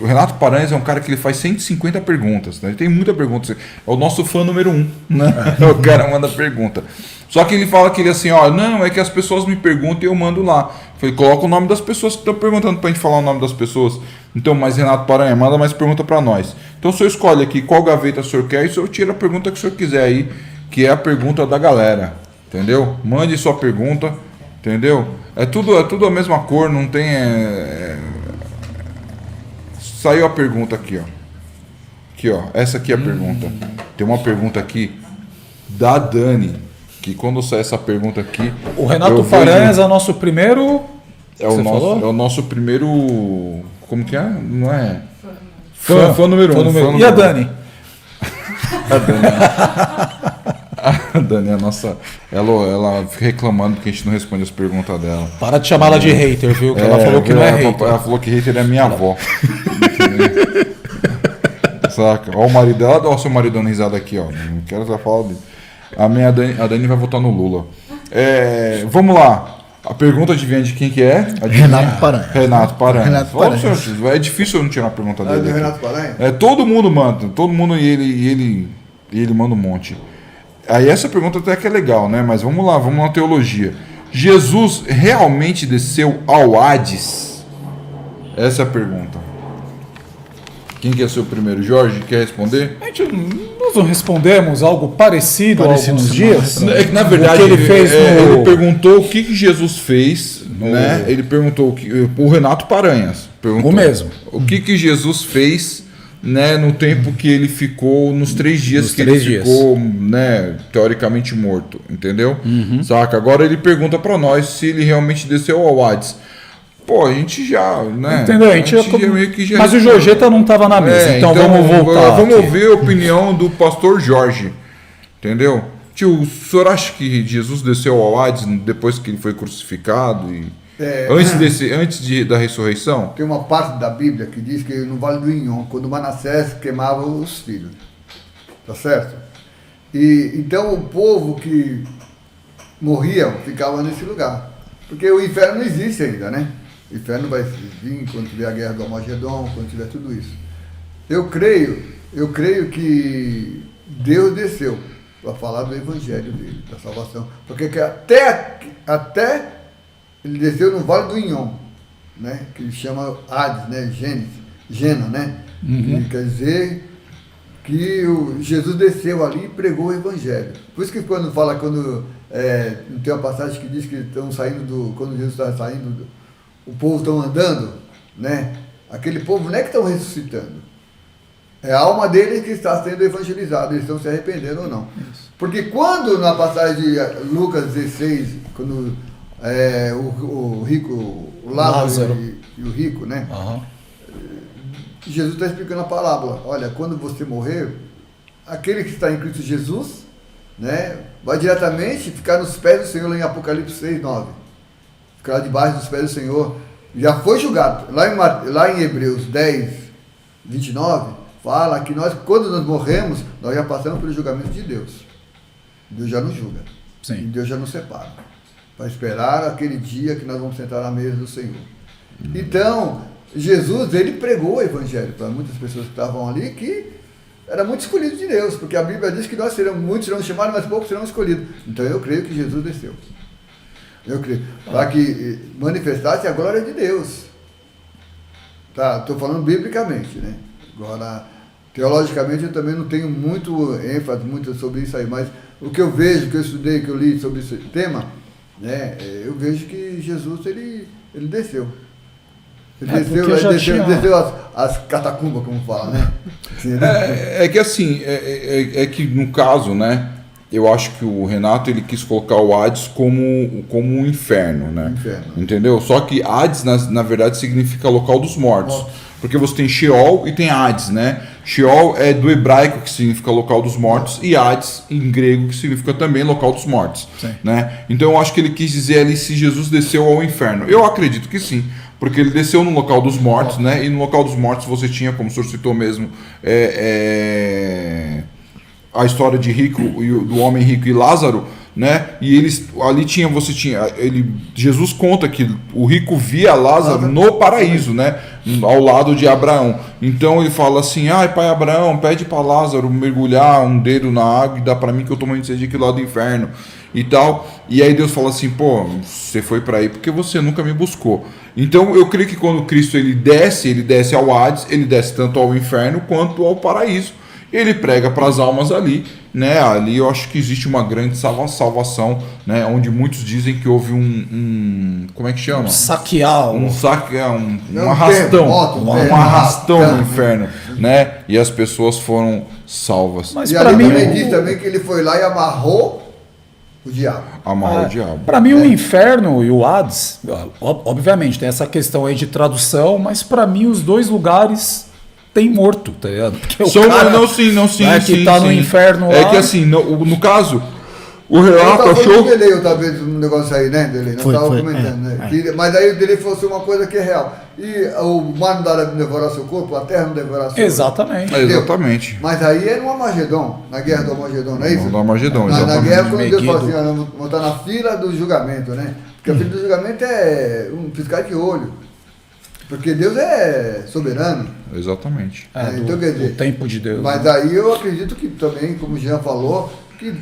o Renato Paranhas é um cara que ele faz 150 perguntas, né? Ele tem muita pergunta. É o nosso fã número 1, né? O cara manda pergunta. Só que ele fala que ele assim, ó, não, é que as pessoas me perguntam e eu mando lá. Eu falei, coloca o nome das pessoas que estão perguntando pra gente falar o nome das pessoas. Então, mas Renato Paranhas, manda mais pergunta pra nós. Então o senhor escolhe aqui qual gaveta o senhor quer e o senhor tira a pergunta que o senhor quiser aí, que é a pergunta da galera. Entendeu? Mande sua pergunta, entendeu? É tudo a mesma cor, não tem... Saiu a pergunta aqui, ó. Aqui, ó. Essa aqui é a pergunta. Tem uma pergunta aqui da Dani, que quando sai essa pergunta aqui... O Renato Paranhas é o nosso primeiro... É o nosso primeiro... Como que é? Não é? Fã número 1. E a Dani? A Dani, a nossa, ela reclamando que a gente não responde as perguntas dela. Para de chamar ela de hater, viu? Que ela falou que não é hater. Ela falou que hater é minha avó. Saca? Olha o marido dela, olha o seu marido dando risada aqui, ó. Não quero estar falando dele. A Dani vai votar no Lula. Vamos lá. A pergunta adivinha de quem que é? Renato Paranhos. Renato Paranhos. Renato Fala, Paranhos. senhor, é difícil eu não tirar a pergunta É dele. do aqui. Renato Paranhos? Todo mundo manda, e ele manda um monte. Aí essa pergunta até que é legal, né? Mas vamos lá, vamos na teologia. Jesus realmente desceu ao Hades? Essa é a pergunta. Quem quer ser o primeiro? Jorge, quer responder? Nós não respondemos algo parecido há alguns dias? É que, na verdade, O que ele fez ele perguntou o que Jesus fez, né? Ele perguntou o Renato Paranhos perguntou O mesmo. o que Jesus fez, né, no tempo que ele ficou, nos 3 dias Nos que 3 ele dias. ficou, né, teoricamente morto, entendeu? Saca? Agora ele pergunta pra nós se ele realmente desceu ao Hades. Pô, a gente já, né? Entendeu? A gente já meio que já Mas o Jorgeta não estava na mesa, então vamos voltar. Vamos aqui. ouvir a opinião do pastor Jorge. Entendeu? Tio, o senhor acha que Jesus desceu ao Hades depois que ele foi crucificado? Antes da ressurreição? Tem uma parte da Bíblia que diz que no Vale do Inhom, quando Manassés queimava os filhos. Tá certo? E então o povo que morria ficava nesse lugar. Porque o inferno não existe ainda, né? O inferno vai vir quando tiver a guerra do Armagedon, quando tiver tudo isso. Eu creio que Deus desceu para falar do evangelho dele, da salvação. Porque que até ele desceu no Vale do Inhom, né? Que ele chama Hades, né? Gena, né? E quer dizer que Jesus desceu ali e pregou o evangelho. Por isso que quando tem uma passagem que diz que estão saindo quando Jesus está saindo, o povo estão andando, né? Aquele povo não é que estão ressuscitando. É a alma deles que está sendo evangelizada, eles estão se arrependendo ou não. Porque quando na passagem de Lucas 16, quando o rico, o Lázaro e o rico, né? Jesus está explicando a parábola. Olha, quando você morrer, aquele que está em Cristo Jesus, né, vai diretamente ficar nos pés do Senhor, lá em Apocalipse 6, 9. Ficar debaixo dos pés do Senhor. Já foi julgado. Lá em Hebreus 10, 29, fala que quando nós morremos, nós já passamos pelo julgamento de Deus. Deus já nos julga. Sim. E Deus já nos separa. Para esperar aquele dia que nós vamos sentar à mesa do Senhor. Então, Jesus, ele pregou o evangelho para muitas pessoas que estavam ali, que era muito escolhido de Deus, porque a Bíblia diz que muitos serão chamados, mas poucos serão escolhidos. Então eu creio que Jesus desceu. Eu creio. Para que manifestasse a glória de Deus. Tá, estou falando biblicamente, né? Agora, teologicamente eu também não tenho muito ênfase sobre isso aí, mas o que eu vejo, que eu estudei, que eu li sobre esse tema, né? Eu vejo que Jesus, ele desceu. Ele desceu as catacumbas, como fala, né? É que assim, é que no caso, né? Eu acho que o Renato ele quis colocar o Hades como um inferno, né? Entendeu? Só que Hades, na verdade, significa local dos mortos. Porque você tem Sheol e tem Hades, né? Sheol é do hebraico, que significa local dos mortos, e Hades, em grego, que significa também local dos mortos. Né? Então eu acho que ele quis dizer ali se Jesus desceu ao inferno. Eu acredito que sim. Porque ele desceu no local dos mortos, né? E no local dos mortos você tinha, como o senhor citou mesmo, a história de do homem rico e Lázaro, né? E eles ali Jesus conta que o rico via Lázaro no paraíso, né? Ao lado de Abraão. Então ele fala assim: ai, pai Abraão, pede para Lázaro mergulhar um dedo na água e dá para mim que eu tô morrendo de sede aqui lá do inferno e tal. E aí Deus fala assim: pô, você foi para aí porque você nunca me buscou. Então eu creio que quando Cristo ele desce ao Hades, ele desce tanto ao inferno quanto ao paraíso. Ele prega para as almas ali, né? Ali eu acho que existe uma grande salvação, né? Onde muitos dizem que houve como é que chama? Um arrastão no inferno, né? E as pessoas foram salvas. Mas para mim também diz também que ele foi lá e amarrou o diabo. O diabo. Para mim o inferno e o Hades, obviamente tem essa questão aí de tradução, mas para mim os dois lugares tem morto, tá ligado? Porque Não, sim. Que tá no inferno lá. É que assim, no caso, O Renato eu achou... do Delay outra vez um negócio aí, né, Delay? Nós Foi, estávamos foi, comentando, né? Mas aí o Delay falou assim, uma coisa que é real. E o mar não dá devorar seu corpo, a terra não devorar seu corpo. Exatamente. Exatamente. Mas aí é no Armagedon, na guerra do Armagedon, não é isso? No Armagedon, Na exatamente. guerra, quando Deus fala assim, Megiddo. vamos estar na fila do julgamento, né? Porque a fila do julgamento é um piscar de olho. Porque Deus é soberano. Exatamente. Então, quer dizer, o tempo de Deus. Mas né? aí eu acredito que também, como o Jean falou, que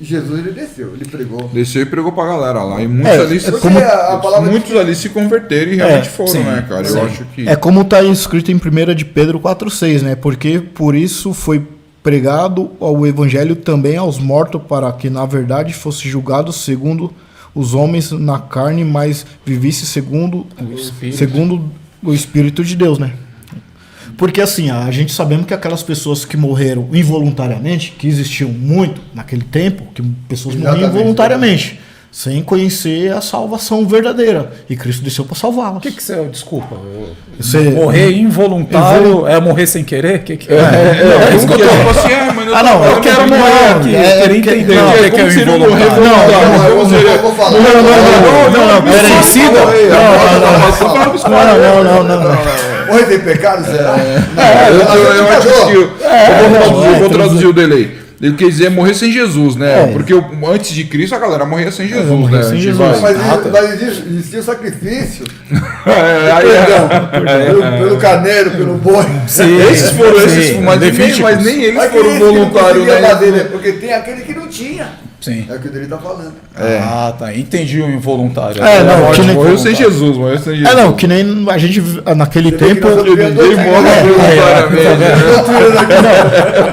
Jesus ele desceu, ele pregou. Desceu e pregou pra galera lá. E muitos ali, Porque a palavra muitos ali se converteram e realmente foram, sim, né, cara? sim. Eu acho que... É como está escrito em 1 de Pedro 4,6, né? Porque por isso foi pregado o evangelho também aos mortos, para que na verdade fosse julgado segundo os homens na carne, mas vivesse segundo o Espírito de Deus, né? Porque assim, a gente sabemos que aquelas pessoas que morreram involuntariamente, que existiam muito naquele tempo, que pessoas morriam Exatamente, involuntariamente, sem conhecer a salvação verdadeira. E Cristo desceu para salvá-las. O que que você... Desculpa. Você- Morrer involuntário é morrer sem querer? O que que é? É isso que eu tô falando assim, mas Ah, não, eu quero morrer aqui. queria entender não, o que como é o seria morrer involuntário. voluntário? Como seria? Eu vou falar. Não, peraí. Suicida? Não. Morrer tem pecado, será? Eu acho que eu vou traduzir o delay. Ele quer dizer morrer sem Jesus, né? Porque antes de Cristo a galera morria sem Jesus, morria né? sem A gente Jesus. vai- Mas existia o sacrifício. Aí, Pelo carneiro, pelo boi. esses foram, mas nem eles Mas foram quem é que não voluntários, conseguia né? fazer, né? Porque tem aquele que não tinha. Sim. É o que o dele tá falando. Ah, tá. Entendi o involuntário. Não, que nem- Morreu sem Jesus, morreu sem Jesus. Não, que nem a gente naquele Você vê que tempo. nós estamos criando Ninguém dois morre voluntariamente.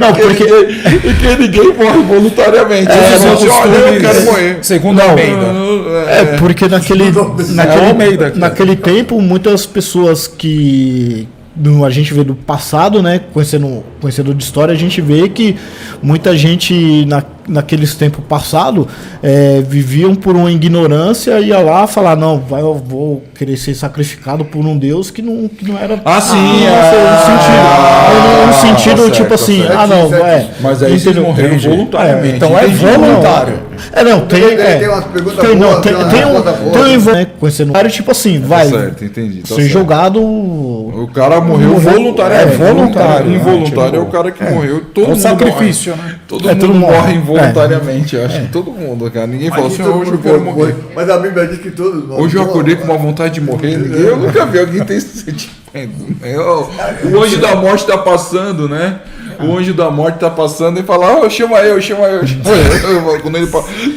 Não, porque. Porque ninguém morre voluntariamente. Esses são Você olha, eu quero morrer. Segundo a Almeida. Porque É o Almeida aqui. naquele tempo, muitas pessoas que a gente vê do passado, né, conhecendo de história, a gente vê que muita gente naqueles tempos passados viviam por uma ignorância, ia lá falar, não, eu vou querer ser sacrificado por um Deus que não era... Ah, sim. No sentido, tá tipo certo, assim, tá certo. Mas aí vocês entendeu? morreram Entendi. voluntariamente. Então é Entendi. voluntário. Tem umas perguntas boas, tem umas respostas boas. né, conhecendo tipo assim, Tá vai certo, entendi. Tá ser certo. jogado... O cara morreu voluntário. voluntário, Involuntário é o tipo, cara que morreu. Todo É um mundo sacrifício, né? Todo É, mundo todo mundo morre morre. involuntariamente. Eu acho que todo mundo, cara. Ninguém fala assim, hoje eu quero morrer. Mas a Bíblia diz que todos. Hoje eu acordei com uma vontade de morrer. Eu nunca vi alguém ter esse sentimento. O anjo da morte tá passando, né? O anjo da morte tá passando e fala, chama eu. Quando ele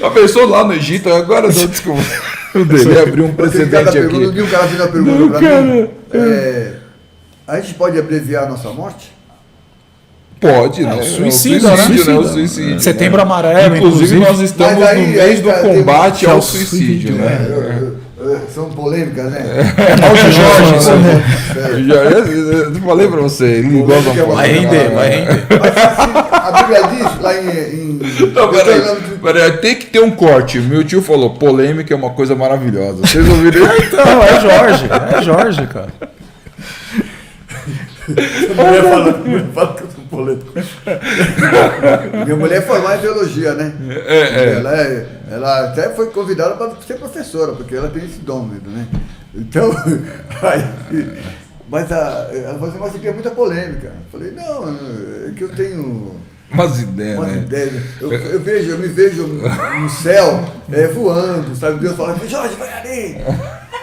a pessoa lá no Egito, agora não, desculpa. O dele abriu um precedente aqui. Um cara fez uma pergunta pra mim. A gente pode abreviar a nossa morte? Pode, né? o suicídio, né? O suicídio. Setembro Amarelo, Inclusive, nós estamos Mas aí- no mês do aí, combate tem- ao suicídio, né? São polêmicas, né? Eu falei pra você, ele gosta Polêmica é uma Vai coisa render, maravilhosa. vai render. Mas assim, a Bíblia diz lá em Não, peraí, tem que ter um corte. Meu tio falou, polêmica é uma coisa maravilhosa. Vocês ouviram isso? Então, é Jorge, cara. Fala que eu sou polêmico. Minha mulher é formada em teologia, né? Ela até foi convidada para ser professora, porque ela tem esse dom mesmo, né? Então, mas ela falou assim, mas aqui é muita polêmica. Eu falei, não, é que eu tenho Umas ideias, umas né? ideias. Eu me vejo no céu voando, sabe? Deus fala, Jorge, vai ali!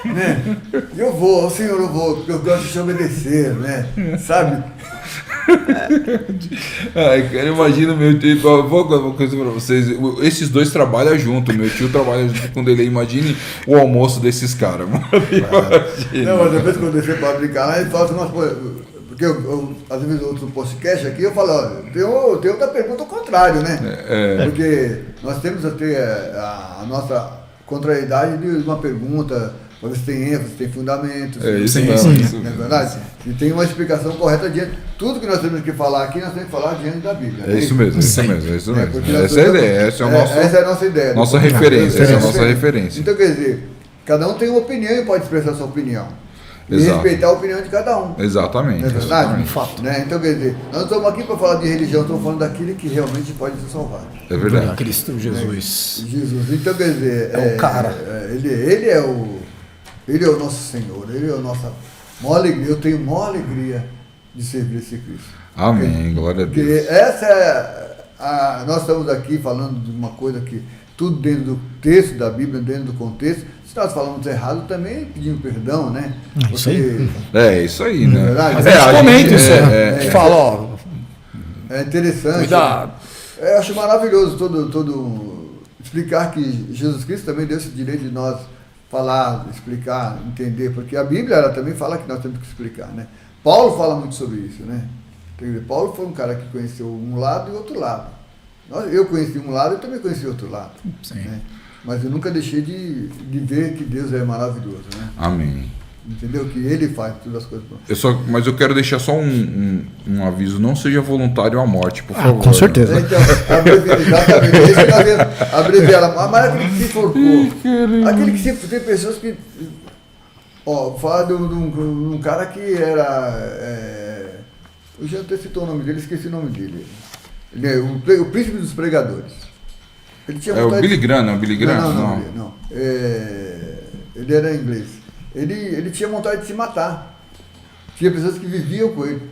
Né? E eu vou, Senhor, eu vou, porque eu gosto de te obedecer, né? Sabe? Ai, cara, imagina meu tio. Vou contar uma coisa pra vocês. Esses dois trabalham junto. Meu tio trabalha junto com ele. Imagine o almoço desses caras, mano. Imagina. Não, mas depois quando eu descer para brincar lá, ele fala umas coisas. Porque às vezes outro podcast aqui, eu falo, olha, tem outra pergunta ao contrário, né? Porque nós temos até a nossa contrariedade de uma pergunta, para ver se tem ênfase, se tem fundamentos. É isso Sim, mesmo. sim. Isso Não é mesmo. verdade? E tem uma explicação correta diante. Tudo que nós temos que falar aqui, nós temos que falar diante da Bíblia. É isso mesmo, é isso mesmo, é isso mesmo. Porque nós Essa é a temos- ideia, essa é essa é a nossa ideia. nossa referência, essa é a nossa referência. Então, quer dizer, cada um tem uma opinião e pode expressar sua opinião. E Exato. respeitar a opinião de cada um. Exatamente. Não é verdade? exatamente. Fato. Né? Então, quer dizer, nós não estamos aqui para falar de religião, estamos falando daquele que realmente pode te salvar. É verdade. Cristo Jesus. Jesus. Então, quer dizer, É o cara. Ele é o nosso Senhor, ele é a nossa maior alegria. Eu tenho maior alegria de servir esse Cristo. Amém. Glória a Porque Deus. essa é nós estamos aqui falando de uma coisa que tudo dentro do texto da Bíblia, dentro do contexto. Se nós falamos errado, também pedimos perdão, né? Isso aí. É isso aí, né? verdade. Mas a gente comenta isso, é, a gente fala, ó, É interessante. cuidado. Eu acho maravilhoso todo explicar que Jesus Cristo também deu esse direito de nós falar, explicar, entender, porque a Bíblia ela também fala que nós temos que explicar, né? Paulo fala muito sobre isso, né? Quer dizer, Paulo foi um cara que conheceu um lado e outro lado. Eu conheci um lado e também conheci outro lado. Sim. Né? Mas eu nunca deixei de ver que Deus é maravilhoso, né? Amém. Entendeu? Que Ele faz todas as coisas. Mas eu quero deixar só um aviso: não seja voluntário à morte, por favor. Com certeza. Então, exatamente, é isso que nós vemos, abreviar, mas aquele que se enforcou, aquele que se, tem pessoas que, fala de um cara que era, eu já até citou o nome dele, esqueci o nome dele, ele é o príncipe dos pregadores. Ele tinha É o vontade Billy de- Graham, não? Billy Graham? não. Ele era inglês. Ele tinha vontade de se matar. Tinha pessoas que viviam com ele.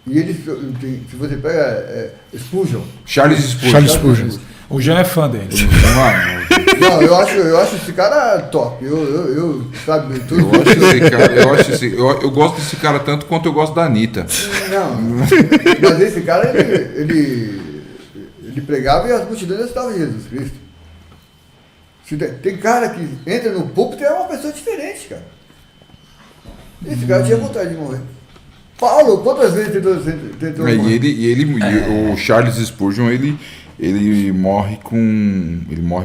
E ele, se você pega Spurgeon. Charles Spurgeon. Charles Spurgeon. O Jean é fã dele. Mano, Não, eu acho esse cara top. Eu sabe, tudo. eu gosto desse cara tanto quanto eu gosto da Anitta. Não, mas esse cara, ele pregava e as multidões estavam em Jesus Cristo. Tem cara que entra no púlpito e é uma pessoa diferente, cara. Esse cara tinha vontade de morrer. Paulo, quantas vezes tentou morrer? O Charles Spurgeon, ele morre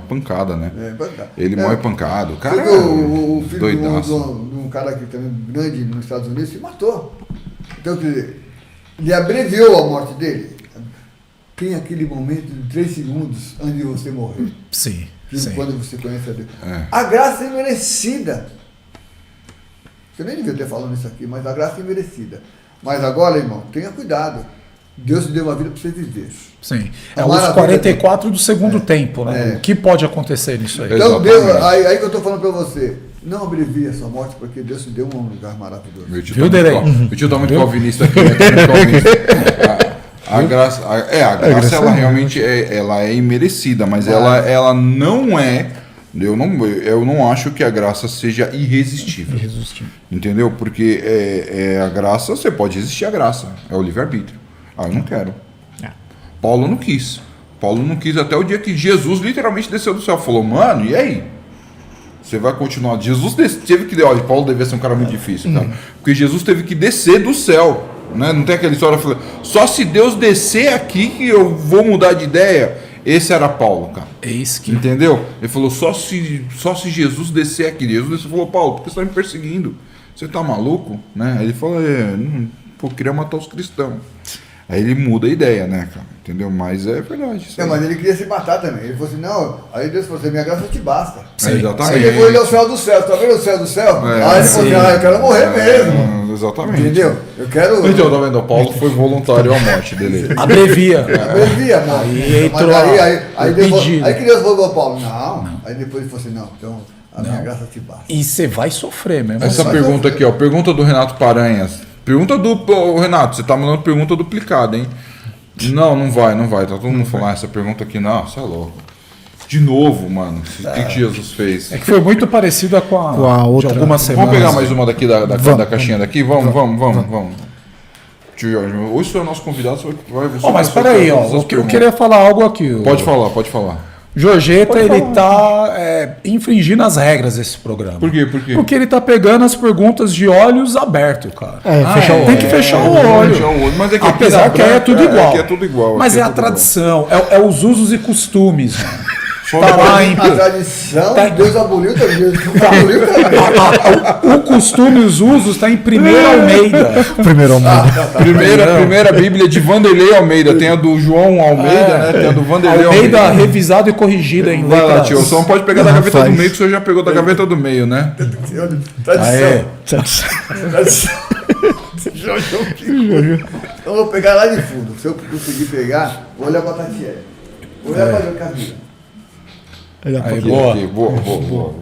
pancada, né? Ele morre pancado. O cara Você viu o filho doidaço. de um cara que também grande nos Estados Unidos se matou. Então, quer dizer, ele abreviou a morte dele. Tem aquele momento de 3 segundos antes de você morrer. Sim. Quando você conhece a Deus. É. A graça é imerecida. Você nem devia ter falado isso aqui, mas a graça é imerecida. Mas agora, irmão, tenha cuidado. Deus te deu uma vida para você viver. Sim. A É os maravilha 44 do segundo tempo, né? É. O que pode acontecer nisso aí? Então, Exatamente. Deus, aí que eu estou falando para você. Não abrevie a sua morte, porque Deus te deu um lugar maravilhoso. Meu tio Viu, tá Derei? muito, meu tio tá muito calvinista aqui, né? Tá muito calvinista. A graça, ela realmente ela é imerecida, mas ela não é. Eu não acho que a graça seja irresistível. Entendeu? Porque a graça, você pode resistir à graça. É o livre-arbítrio. Eu não quero. Paulo não quis. Paulo não quis até o dia que Jesus literalmente desceu do céu. Falou, mano, e aí? Você vai continuar? Jesus teve que... Olha, Paulo devia ser um cara muito difícil, cara. Porque Jesus teve que descer do céu. Né? Não tem aquela história falando, só se Deus descer aqui que eu vou mudar de ideia. Esse era Paulo, cara. Eis que... Entendeu? Ele falou, só se Jesus descer aqui. Jesus desceu e falou, Paulo, por que você está me perseguindo? Você tá maluco? Né? Aí ele falou, eu queria matar os cristãos. Aí ele muda a ideia, né, cara? Entendeu? Mas é verdade. Não, mas ele queria se matar também. Ele falou assim, não, aí Deus falou assim, minha graça te basta. Exatamente. Aí ele foi ao céu do céu, tá vendo o céu do céu? É, Aí ele falou assim, eu quero morrer mesmo. Exatamente. Entendeu? Eu quero... Então, tá vendo? O Paulo foi voluntário à morte dele. Abrevia. Abrevia, mano. Aí entrou Aí o Deus falou- pedido. aí que Deus falou ao Paulo, não. Aí depois ele falou assim, não, então a minha graça te basta. E você vai sofrer mesmo. Essa Mas pergunta aqui, ó. Pergunta do Renato Paranhas. Pergunta do... Ô, Renato, você tá mandando pergunta duplicada, hein? Não vai. Tá todo mundo falando essa pergunta aqui. Não, você é louco. De novo, mano. O que Jesus fez? É que foi muito parecida com a outra. de algumas semanas. Vamos pegar mais uma daqui da caixinha daqui? Vamos. Tio Jorge, hoje você é o nosso convidado, você vai... Você Mas vai peraí, todas as eu perguntas. queria falar algo aqui. Pode falar. Jorgeta, ele tá infringindo as regras desse programa. Por quê? Porque ele tá pegando as perguntas de olhos abertos, cara. Fechar o Tem que fechar o olho. Mas é que aqui Apesar na que aí é branca, tudo igual. aqui é tudo igual. Mas aqui é a tudo igual. tradição, é os usos e costumes, mano. Tá lá em... A tradição, Tá- Deus aboliu também. Deus aboliu também. O costume, os usos, está em 1º Almeida. Primeiro Almeida. Primeira Bíblia de Vanderlei Almeida. Tem a do João Almeida, né? Tem a do Vanderlei Almeida Almeida. revisada e corrigida em Vai lá, letras. tio. Só não pode pegar da gaveta do Rapaz. meio, que o senhor já pegou da gaveta do meio, né? Aê. Tradição. Eu vou pegar lá de fundo. Se eu conseguir pegar, vou olhar pra Tatiele. Vou olhar pra Camila. Aí, Aqui, boa. aqui. Boa.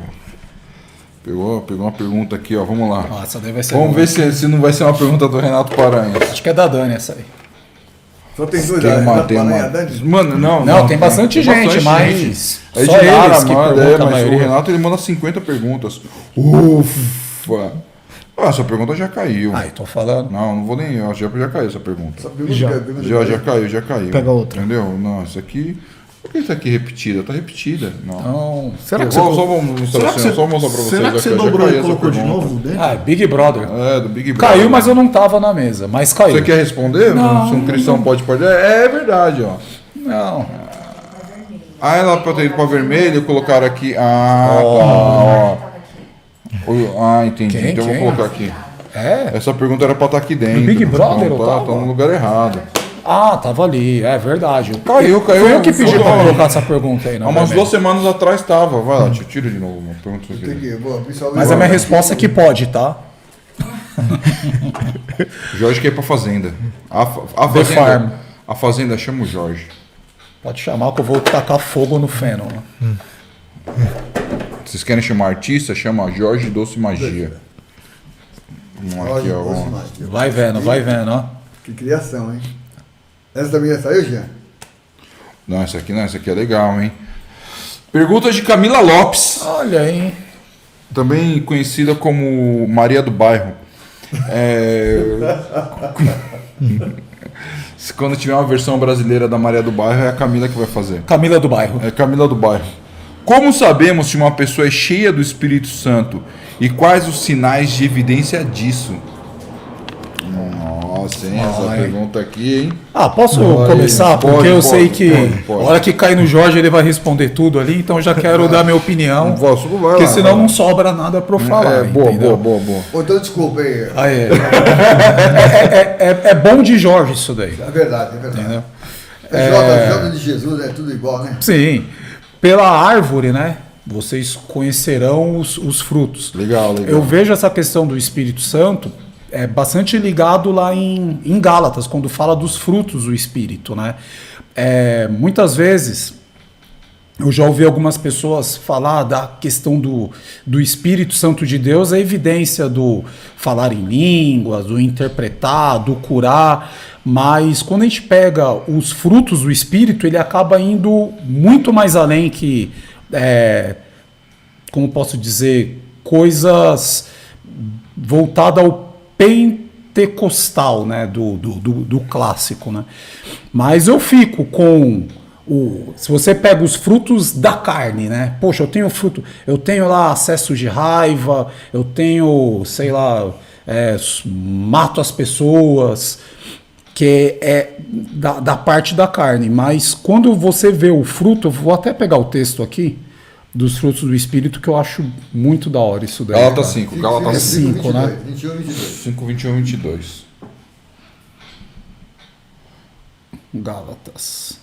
Pegou uma pergunta aqui, ó. Vamos lá. Nossa, daí vai ser Vamos boa. ver se não vai ser uma pergunta do Renato Paranhos. Acho que é da Dani essa aí. Só tem dois, Tem né? uma, Na tem Panamá, uma. Dani? Mano, Não, tem bastante gente, mas É só de Lara, eles que manda, perguntam a mas o maioria. Renato ele manda 50 perguntas. Ufa! Ah, essa pergunta já caiu. Ai, tô falando. Não vou nem. Já caiu essa pergunta. Só pergunta Já. que é pergunta Já caiu. Pega outra. Entendeu? Não, isso aqui. Por que isso aqui é repetida? Tá repetida. Não. Não. Será que Só você... vamos mostrar Será assim, que só mostrar pra vocês. Será que aqui, você ó, já dobrou caiu e essa colocou de pergunta. novo dentro? Ah, Big Brother. É, do Big Brother. Caiu, mas eu não tava na mesa. Mas caiu. Você quer responder? Não, Se um cristão pode perder? É verdade, ó. Não. Ah, ela pode ter ido pra vermelho e colocaram aqui. Ah, tá, ó. Ah, entendi. Quem? Então eu Quem? vou colocar aqui. É? Essa pergunta era pra estar aqui dentro. Big Brother, Não, eu tá tava? no lugar errado. Ah, tava ali. É verdade. Caiu. Foi eu que pedi pra Ó, colocar essa pergunta aí. Há Não, umas vermelho. 2 semanas atrás estava. Vai lá, tira de novo uma pergunta Tem aqui. que, vou, pessoal, Mas a minha resposta é que pode, tá? Jorge quer ir pra fazenda. A The fazenda. Farm. A fazenda chama o Jorge. Pode chamar que eu vou tacar fogo no feno. Né? Vocês querem chamar artista? Chama Jorge Doce Magia. Vamos aqui, ó. Vamos. Vai vendo, ó. Que criação, hein? Essa também já saiu, Jean? Não, essa aqui é legal, hein? Perguntas de Camila Lopes, Olha, hein? também conhecida como Maria do Bairro. Quando tiver uma versão brasileira da Maria do Bairro, é a Camila que vai fazer. Camila do Bairro. É Camila do Bairro. Como sabemos se uma pessoa é cheia do Espírito Santo e quais os sinais de evidência disso? Nossa, hein? Essa Ai. pergunta aqui, hein? Ah, posso Pode, começar? Porque pode, eu pode, sei que pode. a hora que cai no Jorge ele vai responder tudo ali, então já quero dar minha opinião. Posso? Vai Porque lá, senão vai. não sobra nada pra eu falar. Boa. entendeu? Ou então, desculpa aí. Ah, é bom de Jorge isso daí. É verdade, é verdade. Entendeu? Jota de Jesus, é tudo igual, né? Sim. Pela árvore, né? Vocês conhecerão os frutos. Legal. Eu vejo essa questão do Espírito Santo bastante ligado lá em Gálatas, quando fala dos frutos do Espírito, né? Muitas vezes eu já ouvi algumas pessoas falar da questão do Espírito Santo de Deus, a evidência do falar em línguas, do interpretar, do curar, mas quando a gente pega os frutos do Espírito, ele acaba indo muito mais além que, como posso dizer, coisas voltadas ao pentecostal, né, do clássico, né? Mas eu fico com se você pega os frutos da carne, né? Poxa, eu tenho fruto, eu tenho lá acesso de raiva, eu tenho, sei lá, mato as pessoas, que é da parte da carne. Mas quando você vê o fruto, eu vou até pegar o texto aqui dos frutos do Espírito, que eu acho muito da hora isso daí. Gálatas cara. 5. Gálatas 5, né? 21, 22. 5, 21, 22. Gálatas.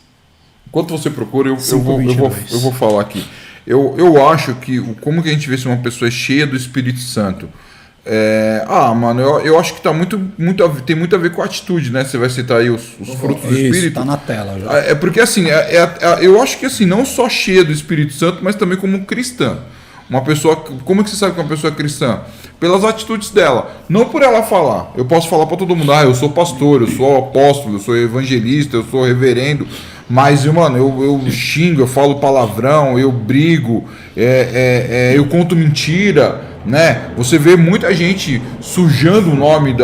Enquanto você procura, eu 5:22. vou falar aqui. Eu acho que como que a gente vê se uma pessoa é cheia do Espírito Santo? Mano, eu acho que tem muito a ver com a atitude, né? Você vai citar aí os frutos do Isso, Espírito. tá na tela já. É porque assim, eu acho que assim, não só cheia do Espírito Santo, mas também como cristã. Uma pessoa, como é que você sabe que uma pessoa é cristã? Pelas atitudes dela, não por ela falar. Eu posso falar para todo mundo, eu sou pastor, eu sou apóstolo, eu sou evangelista, eu sou reverendo, mas, mano, eu xingo, eu falo palavrão, eu brigo, eu conto mentira, né? Você vê muita gente sujando o nome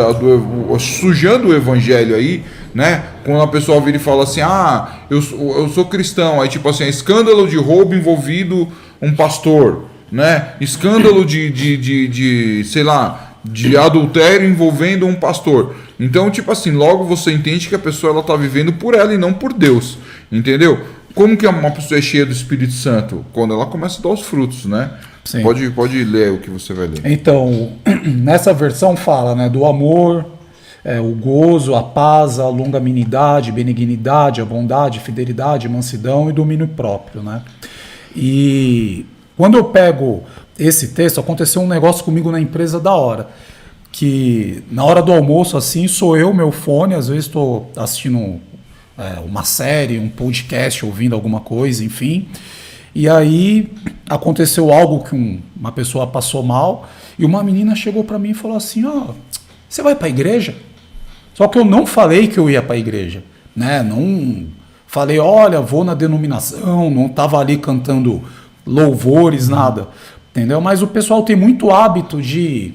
sujando o evangelho aí, né? Quando a pessoa vira e fala assim, eu sou cristão, aí tipo assim, escândalo de roubo envolvido um pastor, né? Escândalo de sei lá, de adultério envolvendo um pastor. Então, tipo assim, logo você entende que a pessoa ela tá vivendo por ela e não por Deus, entendeu? Como que uma pessoa é cheia do Espírito Santo? Quando ela começa a dar os frutos, né? Sim. Pode ler o que você vai ler. Então, nessa versão fala, né, do amor, o gozo, a paz, a longanimidade, benignidade, a bondade, fidelidade, mansidão e domínio próprio, né? E quando eu pego esse texto, aconteceu um negócio comigo na empresa da hora, que na hora do almoço, assim, sou eu, meu fone, às vezes estou assistindo uma série, um podcast, ouvindo alguma coisa, enfim. E aí aconteceu algo que uma pessoa passou mal e uma menina chegou para mim e falou assim, você vai para a igreja? Só que eu não falei que eu ia para a igreja, né? Não falei, olha, vou na denominação, não estava ali cantando louvores, nada, entendeu? Mas o pessoal tem muito hábito de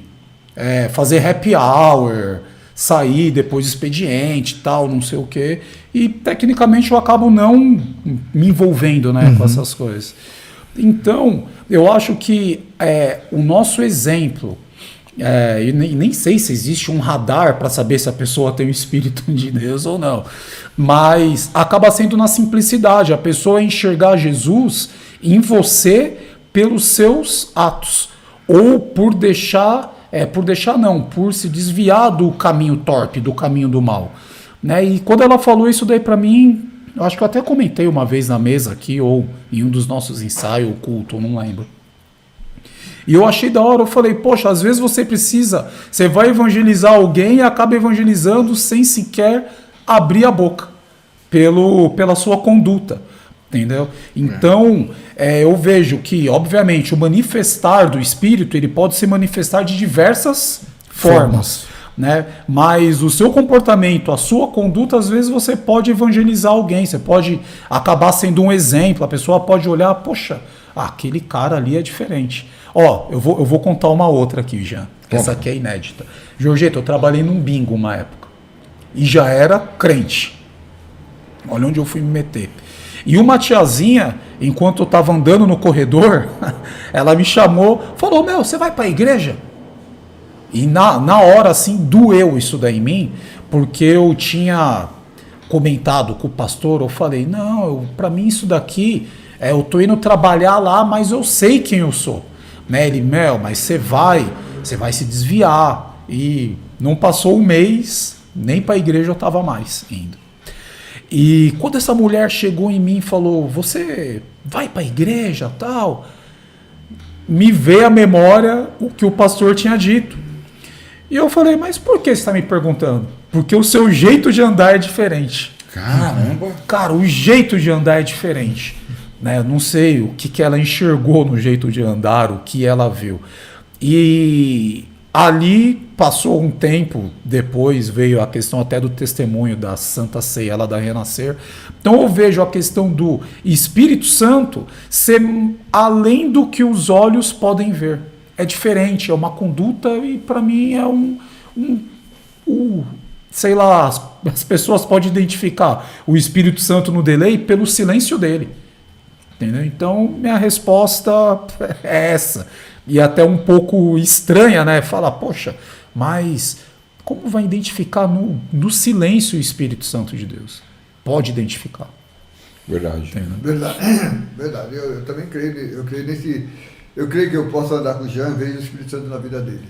fazer happy hour, sair depois do expediente, tal, não sei o quê. E tecnicamente eu acabo não me envolvendo, né, com essas coisas. Então, eu acho que o nosso exemplo, e nem sei se existe um radar para saber se a pessoa tem o Espírito de Deus ou não, mas acaba sendo na simplicidade, a pessoa enxergar Jesus em você pelos seus atos, ou por se desviar do caminho torpe, do caminho do mal, né? E quando ela falou isso daí para mim, eu acho que eu até comentei uma vez na mesa aqui, ou em um dos nossos ensaios, ou culto, eu não lembro. E eu achei da hora, eu falei, poxa, às vezes você vai evangelizar alguém e acaba evangelizando sem sequer abrir a boca, pela sua conduta. Entendeu? Então, eu vejo que, obviamente, o manifestar do Espírito, ele pode se manifestar de diversas formas, né? Mas o seu comportamento, a sua conduta, às vezes você pode evangelizar alguém, você pode acabar sendo um exemplo, a pessoa pode olhar, poxa, aquele cara ali é diferente. Eu vou contar uma outra aqui, Jean, que essa aqui é inédita. Jorgeto, eu trabalhei num bingo uma época, e já era crente. Olha onde eu fui me meter. E uma tiazinha, enquanto eu estava andando no corredor, ela me chamou, falou, você vai para a igreja? E na hora, assim, doeu isso daí em mim, porque eu tinha comentado com o pastor, eu falei, não, para mim isso daqui, eu tô indo trabalhar lá, mas eu sei quem eu sou. Né? Ele, mas você vai se desviar. E não passou um mês, nem para a igreja eu estava mais indo. E quando essa mulher chegou em mim e falou, você vai para a igreja, tal, me veio à memória o que o pastor tinha dito. E eu falei, mas por que você está me perguntando? Porque o seu jeito de andar é diferente. Caramba! Cara, o jeito de andar é diferente. Né? Eu não sei o que ela enxergou no jeito de andar, o que ela viu. E ali passou um tempo, depois veio a questão até do testemunho da Santa Ceia lá da Renascer. Então eu vejo a questão do Espírito Santo ser além do que os olhos podem ver. É diferente, é uma conduta e para mim é sei lá, as pessoas podem identificar o Espírito Santo no delay pelo silêncio dele. Entendeu? Então minha resposta é essa. E até um pouco estranha, né? Fala, poxa, mas como vai identificar no silêncio o Espírito Santo de Deus? Pode identificar. Verdade. Verdade. Eu também creio, eu creio que eu posso andar com o Jean e vejo o Espírito Santo na vida dele.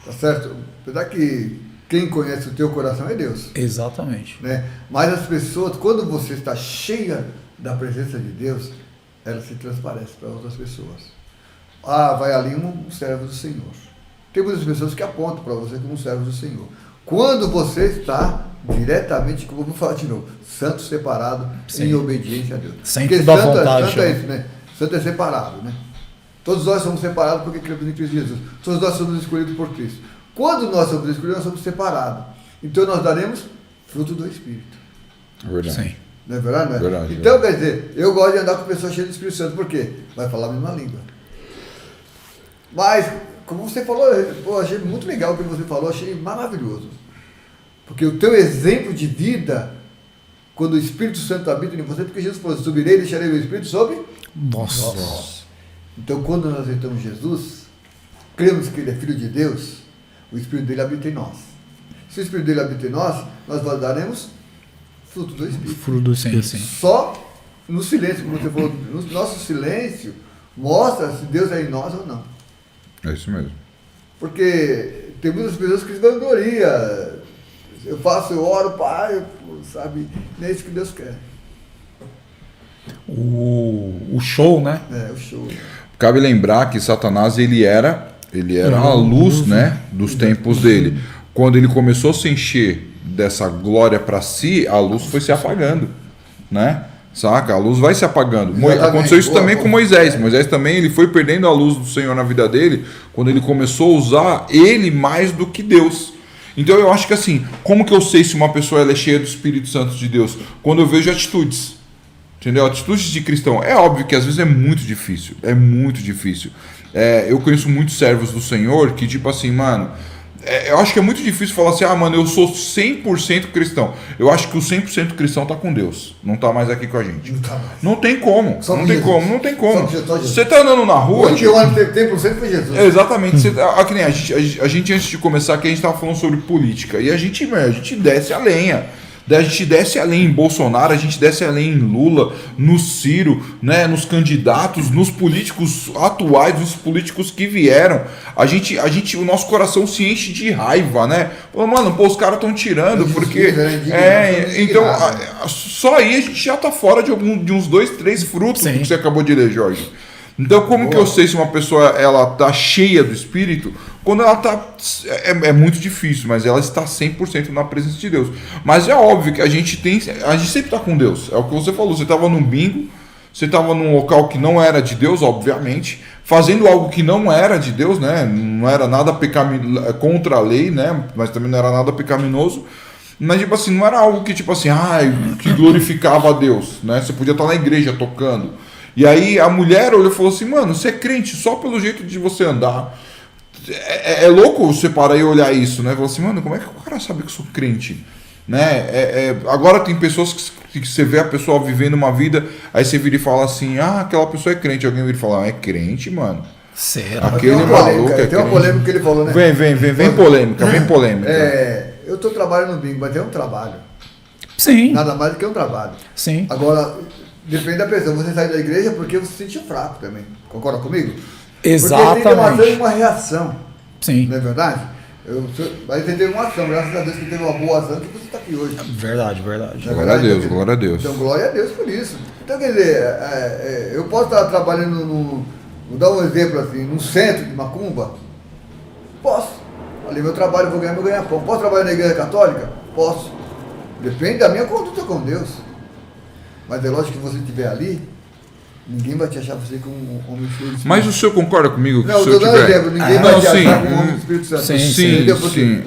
Tá certo? Apesar que quem conhece o teu coração é Deus. Exatamente. Né? Mas as pessoas, quando você está cheia da presença de Deus, ela se transparece para outras pessoas. Vai ali um servo do Senhor. Tem muitas pessoas que apontam para você como um servo do Senhor. Quando você está diretamente, como eu vou falar de novo, santo, separado, em obediência a Deus. Sempre da vontade. Santo é isso, né? Santo é separado, né? Todos nós somos separados porque cremos em Cristo Jesus. Todos nós somos escolhidos por Cristo. Quando nós somos escolhidos, nós somos separados. Então nós daremos fruto do Espírito. É verdade. Sim. Não é verdade? Não é? Verdade, então, quer dizer, eu gosto de andar com pessoas cheias do Espírito Santo. Por quê? Vai falar a mesma língua. Mas, como você falou, eu achei muito legal o que você falou, achei maravilhoso. Porque o teu exemplo de vida, quando o Espírito Santo habita em você, porque Jesus falou, subirei e deixarei o Espírito sobre Nossa. Então, quando nós aceitamos Jesus, cremos que Ele é Filho de Deus, o Espírito dele habita em nós. Se o Espírito dele habita em nós daremos fruto do Espírito. Fruto do Espírito. Sim. Só no silêncio, como você falou, no nosso silêncio, mostra se Deus é em nós ou não. É isso mesmo. Porque tem muitas pessoas que se vangloriam. Eu faço, eu oro, pai, sabe? Não é isso que Deus quer. O show, né? É, o show. Cabe lembrar que Satanás ele era a luz, né, dos tempos dele. Quando ele começou a se encher dessa glória para si, a luz foi se apagando, né? Saca? A luz vai se apagando. Exatamente. Aconteceu isso também com Moisés. Moisés também ele foi perdendo a luz do Senhor na vida dele quando ele começou a usar ele mais do que Deus. Então eu acho que assim, como que eu sei se uma pessoa ela é cheia do Espírito Santo de Deus? Quando eu vejo atitudes. Entendeu? Atitudes de cristão. É óbvio que às vezes é muito difícil. É muito difícil. Eu conheço muitos servos do Senhor que, tipo assim, mano, eu acho que é muito difícil falar assim, mano, eu sou 100% cristão. Eu acho que o 100% cristão tá com Deus. Não tá mais aqui com a gente. Não tá mais. Não tem como. Só Não com tem Jesus. como. Não tem como. Só com Jesus. Você tá andando na rua. O que eu ando tempo sempre foi Jesus. Exatamente. Que nem a gente, antes de começar aqui, a gente tava falando sobre política. E a gente desce a lenha. A gente desce além em Bolsonaro, a gente desce além em Lula, no Ciro, né, nos candidatos, nos políticos atuais, nos políticos que vieram. O nosso coração se enche de raiva, né? Pô, mano, os caras estão tirando, porque. Então, só aí a gente já tá fora de uns 2, 3 frutos Sim. que você acabou de ler, Jorge. Então, como que eu sei se uma pessoa ela tá cheia do Espírito? Quando ela tá... É muito difícil, mas ela está 100% na presença de Deus. Mas é óbvio que a gente sempre tá com Deus. É o que você falou. Você estava num bingo, você estava num local que não era de Deus, obviamente, fazendo algo que não era de Deus, né? Não era nada contra a lei, né? Mas também não era nada pecaminoso. Mas, tipo assim, não era algo que, tipo assim, que glorificava a Deus, né? Você podia estar na igreja tocando. E aí a mulher olhou e falou assim, mano, você é crente só pelo jeito de você andar. É louco você parar e olhar isso, né? Falar assim, mano, como é que o cara sabe que eu sou crente? Né? Agora tem pessoas que você vê a pessoa vivendo uma vida, aí você vira e fala assim, aquela pessoa é crente. Alguém vira e fala, é crente, mano. Será? Aquele Tem uma maluco polêmica, é tem uma crente. polêmica que ele falou, né? Vem polêmica. Eu estou trabalhando no bingo, mas é um trabalho. Sim, Nada mais do que um trabalho. sim. Agora, depende da pessoa. Você sai da igreja porque você se sentiu fraco também. Concorda comigo? Exatamente. Porque tem uma ação e uma reação. Sim, Não é verdade? Mas você teve uma ação, graças a Deus que teve uma boa ação que você está aqui hoje. Verdade. Não é Glória a verdade? Deus, glória a Deus. Então, glória a Deus por isso. Então, quer dizer, eu posso estar trabalhando vou dar um exemplo assim, num centro de Macumba? Posso. Ali meu trabalho, vou ganhar meu ganha-pão. Posso trabalhar na igreja católica? Posso. Depende da minha conduta com Deus. Mas é lógico que você estiver ali, ninguém vai te achar você como um homem cheio de Espírito. Mas o senhor concorda comigo que Não, se eu eu estou dando tiver... exemplo, ninguém vai Não, te sim, achar como um homem do Espírito Santo. Sim, Entendeu? Porque, sim.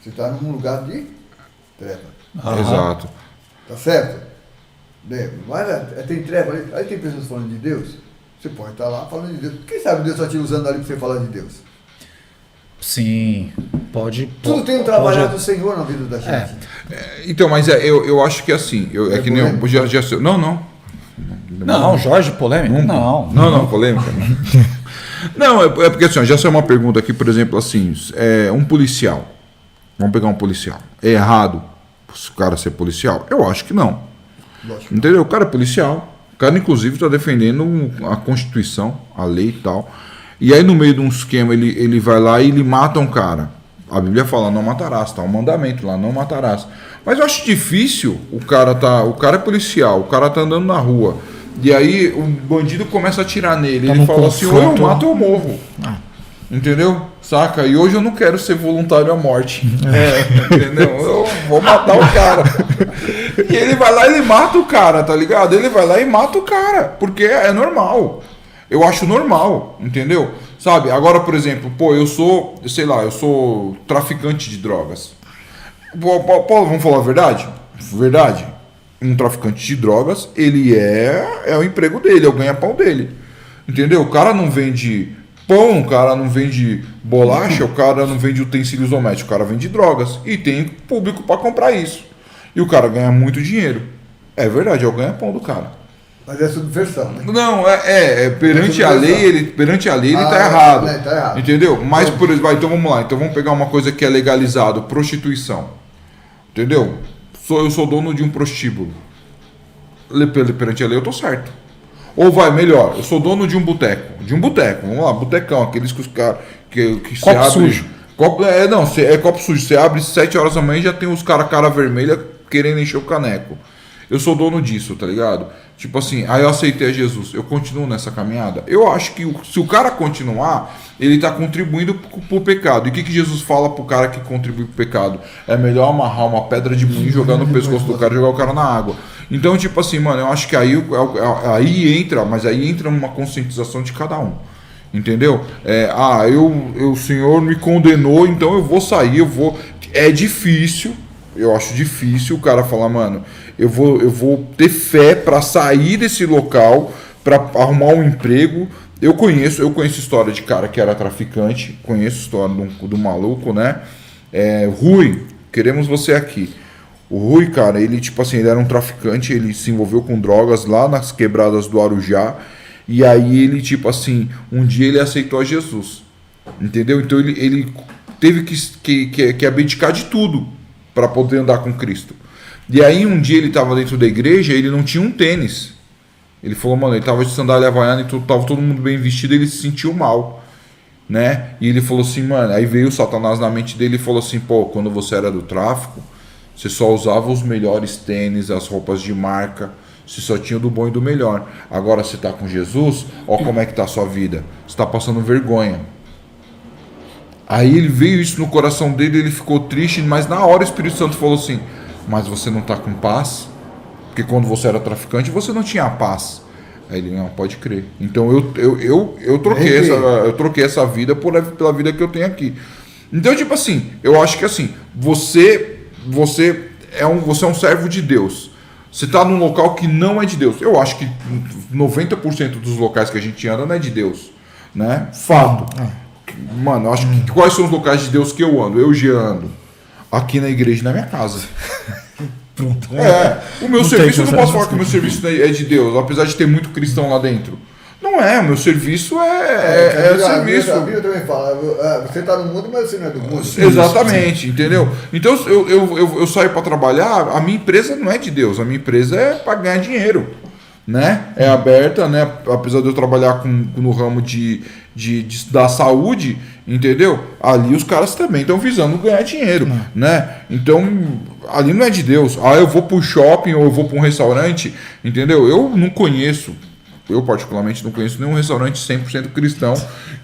você está num lugar de treva. Exato. Tá certo? Mas tem treva ali. Aí tem pessoas falando de Deus. Você pode estar lá falando de Deus. Quem sabe Deus está te usando ali para você falar de Deus? sim. Pode. Tudo tem um trabalhar do Senhor na vida da gente. Então, mas eu acho que assim, é que nem eu já sei. Não. Não, Jorge, polêmica? Não, polêmica. Não, é porque assim, ó, já saiu uma pergunta aqui, por exemplo, assim, um policial. Vamos pegar um policial. É errado o cara ser policial? Eu acho que não. Lógico. Entendeu? O cara é policial. O cara, inclusive, está defendendo a Constituição, a lei e tal. E aí, no meio de um esquema, ele vai lá e ele mata um cara. A Bíblia fala, não matarás, tá um mandamento lá, não matarás. Mas eu acho difícil o cara é policial, o cara tá andando na rua, e aí o bandido começa a atirar nele, Tá ele num fala assim, ou eu confronto. mato ou eu morro. Entendeu? Saca? E hoje eu não quero ser voluntário à morte. Entendeu? Eu vou matar o cara. E ele vai lá e ele mata o cara, tá ligado? Ele vai lá e mata o cara, porque é normal. Eu acho normal, entendeu? Sabe? Agora, por exemplo, eu sou traficante de drogas. Vamos falar a verdade? Verdade. Um traficante de drogas, ele é o emprego dele, é o ganha-pão dele. Entendeu? O cara não vende pão, o cara não vende bolacha, o cara não vende utensílios domésticos, o cara vende drogas. E tem público para comprar isso. E o cara ganha muito dinheiro. É verdade, é o ganha-pão do cara. Mas é subversão, né? Não, perante a lei ele tá errado. Tá errado. Entendeu? Mas, por exemplo, então vamos lá. Então vamos pegar uma coisa que é legalizado, prostituição. Entendeu? Eu sou dono de um prostíbulo. perante a lei eu tô certo. Ou vai, melhor, eu sou dono de um boteco, vamos lá, botecão, aqueles que os caras que se abre, sujo. Copo, é copo sujo, você abre 7 horas da manhã e já tem os caras cara vermelha querendo encher o caneco. Eu sou dono disso, tá ligado? Tipo assim, aí eu aceitei a Jesus, eu continuo nessa caminhada. Eu acho que se o cara continuar, ele tá contribuindo pro pecado. E o que Jesus fala pro cara que contribui pro pecado? É melhor amarrar uma pedra de moinho, jogar no pescoço do cara e jogar o cara na água. Então, tipo assim, mano, eu acho que aí entra uma conscientização de cada um. Entendeu? O Senhor me condenou, então eu vou sair, É difícil, eu acho difícil o cara falar, mano, eu vou ter fé pra sair desse local, pra arrumar um emprego. Eu conheço história de cara que era traficante, conheço história do maluco, né? Rui, queremos você aqui. O Rui, cara, ele tipo assim, ele era um traficante, ele se envolveu com drogas lá nas quebradas do Arujá. E aí ele, tipo assim, um dia ele aceitou a Jesus, entendeu? Então ele teve que abdicar de tudo para poder andar com Cristo. E aí um dia ele estava dentro da igreja, ele não tinha um tênis. Ele falou, mano, ele tava de sandália havaiana e tava todo mundo bem vestido, ele se sentiu mal, né? E ele falou assim, mano, aí veio o Satanás na mente dele e falou assim, pô, quando você era do tráfico, você só usava os melhores tênis, as roupas de marca, você só tinha do bom e do melhor. Agora você está com Jesus, olha como é que está a sua vida. Você está passando vergonha. Aí ele veio isso no coração dele, ele ficou triste, mas na hora o Espírito Santo falou assim, mas você não está com paz? Porque quando você era traficante, você não tinha paz. Aí ele, não, pode crer. Então eu troquei essa vida pela vida que eu tenho aqui. Então, tipo assim, eu acho que assim, você é um servo de Deus. Você está num local que não é de Deus. Eu acho que 90% dos locais que a gente anda não é de Deus, né? Fato. Mano, eu acho que quais são os locais de Deus que eu ando? Eu já ando aqui na igreja, na minha casa. Pronto. O meu serviço, eu não posso falar que o meu serviço é de Deus, apesar de ter muito cristão lá dentro. Não é, o meu serviço é serviço. A Bíblia também fala, você está no mundo, mas você não é do mundo. Exatamente, entendeu? Então eu saio para trabalhar, a minha empresa não é de Deus, a minha empresa é para ganhar dinheiro, né? É aberta, né? Apesar de eu trabalhar no ramo da saúde, entendeu? Ali os caras também estão visando ganhar dinheiro, né? Então ali não é de Deus. Eu vou para o shopping ou eu vou para um restaurante, entendeu? Eu não conheço. Eu, particularmente, não conheço nenhum restaurante 100% cristão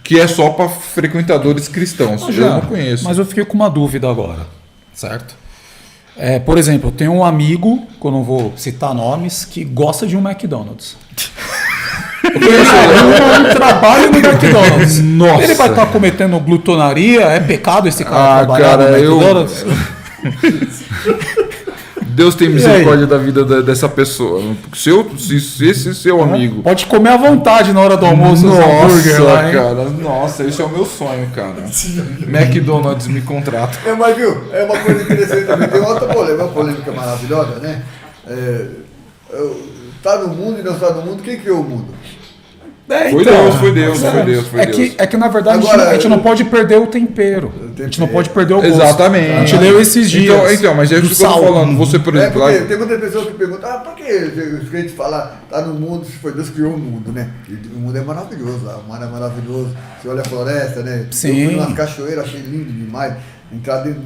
que é só para frequentadores cristãos. Eu não conheço. Mas eu fiquei com uma dúvida agora, certo? Por exemplo, eu tenho um amigo, que eu não vou citar nomes, que gosta de um McDonald's. Ele trabalha no McDonald's. Nossa. Ele vai estar cometendo glutonaria? É pecado esse cara trabalhar no McDonald's? Deus tem misericórdia da vida dessa pessoa. Se esse seu amigo... Pode comer à vontade na hora do almoço. Nossa, cara. Nossa, esse é o meu sonho, cara. McDonald's me contrata. Mas viu, é uma coisa interessante também. Tem outra polêmica, uma polêmica maravilhosa, né? Tá no mundo e não está no mundo. Quem criou o mundo? Foi Deus. É que na verdade Agora, a gente não pode perder o tempero. A gente não pode perder o gosto. Exatamente. A gente leu esses dias. Então, mas é isso que eu tô falando. Você, por exemplo... Porque tem muitas pessoas que perguntam, por que os crentes falam, tá no mundo, se foi Deus que criou o mundo, né? O mundo é maravilhoso, o mar é maravilhoso. Você olha a floresta, né? Sim. Eu fui nas cachoeiras, achei lindo demais. Entrar dentro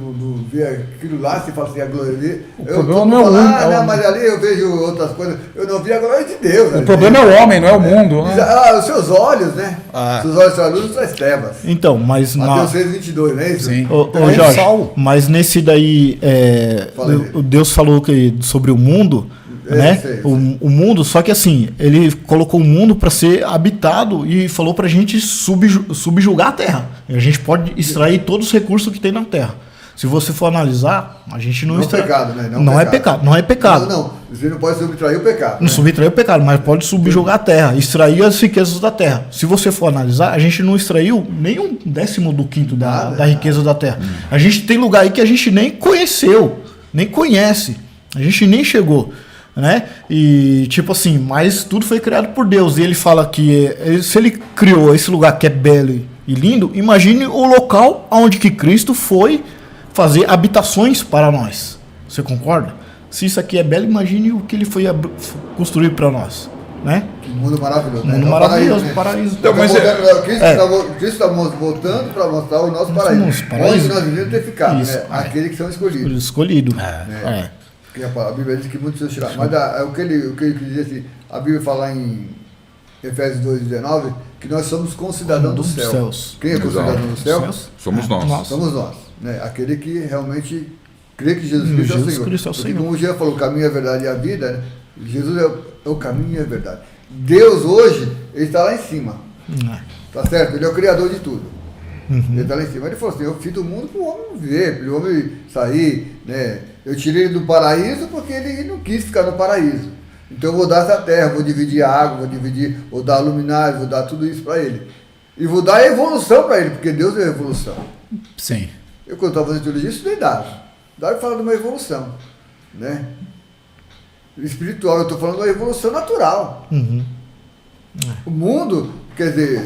ver aquilo lá, você fala assim, a glória de Deus. O problema não é o mundo. Mas ali eu vejo outras coisas. Eu não vi a glória de Deus. O problema é o homem, não é o mundo. Né? Os seus olhos, né? Seus olhos são a luz, suas trevas. Então, mas... Mateus 6:22, não é isso? Sim. Ô, Jorge, mas nesse daí, o Deus falou sobre o mundo, né? Sei. O mundo, só que assim, ele colocou o mundo para ser habitado e falou pra gente subjugar a terra. A gente pode extrair todos os recursos que tem na terra. Se você for analisar, a gente não extrai. Pecado, né? Não é pecado, não é pecado. Não, você não pode subtrair o pecado. Não subtrair o pecado, mas pode subjugar a terra, extrair as riquezas da terra. Se você for analisar, a gente não extraiu nem 1/10 da riqueza da terra. A gente tem lugar aí que a gente nem conheceu, nem conhece, a gente nem chegou, né? E tipo assim, mas tudo foi criado por Deus. E ele fala que se ele criou esse lugar que é belo e lindo, imagine o local onde que Cristo foi fazer habitações para nós. Você concorda? Se isso aqui é belo, imagine o que ele foi construir para nós, né? Que mundo maravilhoso, né? Mundo É um maravilhoso, né? paraíso. Então, mas Cristo está voltando para mostrar o nosso paraíso. Nosso paraíso. Onde nós devemos ter ficado, Isso, né? Aqueles que são escolhidos. Escolhido. Né? Porque a Bíblia diz que muitos precisam tirar. Mas o que ele quis dizer assim, a Bíblia fala em Efésios 2,19, que nós somos concidadãos do céu. Céus. Quem é concidadão do céu? Somos nós. Somos nós. Né? Aquele que realmente crê que Jesus Cristo é o Senhor. Cristo é o Porque, Senhor. como o Jean falou, o caminho, a verdade e a vida, né? Jesus é o caminho e a verdade. Deus hoje, ele está lá em cima. Tá certo? Ele é o criador de tudo. Ele está lá em cima. Ele falou assim, eu fiz o mundo para o homem viver, para o homem sair, né? Eu tirei ele do paraíso porque ele não quis ficar no paraíso. Então eu vou dar essa terra, vou dividir a água, vou dar luminários, vou dar tudo isso para ele. E vou dar a evolução para ele, porque Deus é a evolução. Sim. Eu, quando estava fazendo teologia, estudei Darwin. Darwin fala de uma evolução, né? Espiritual, eu estou falando de uma evolução natural. O mundo, quer dizer,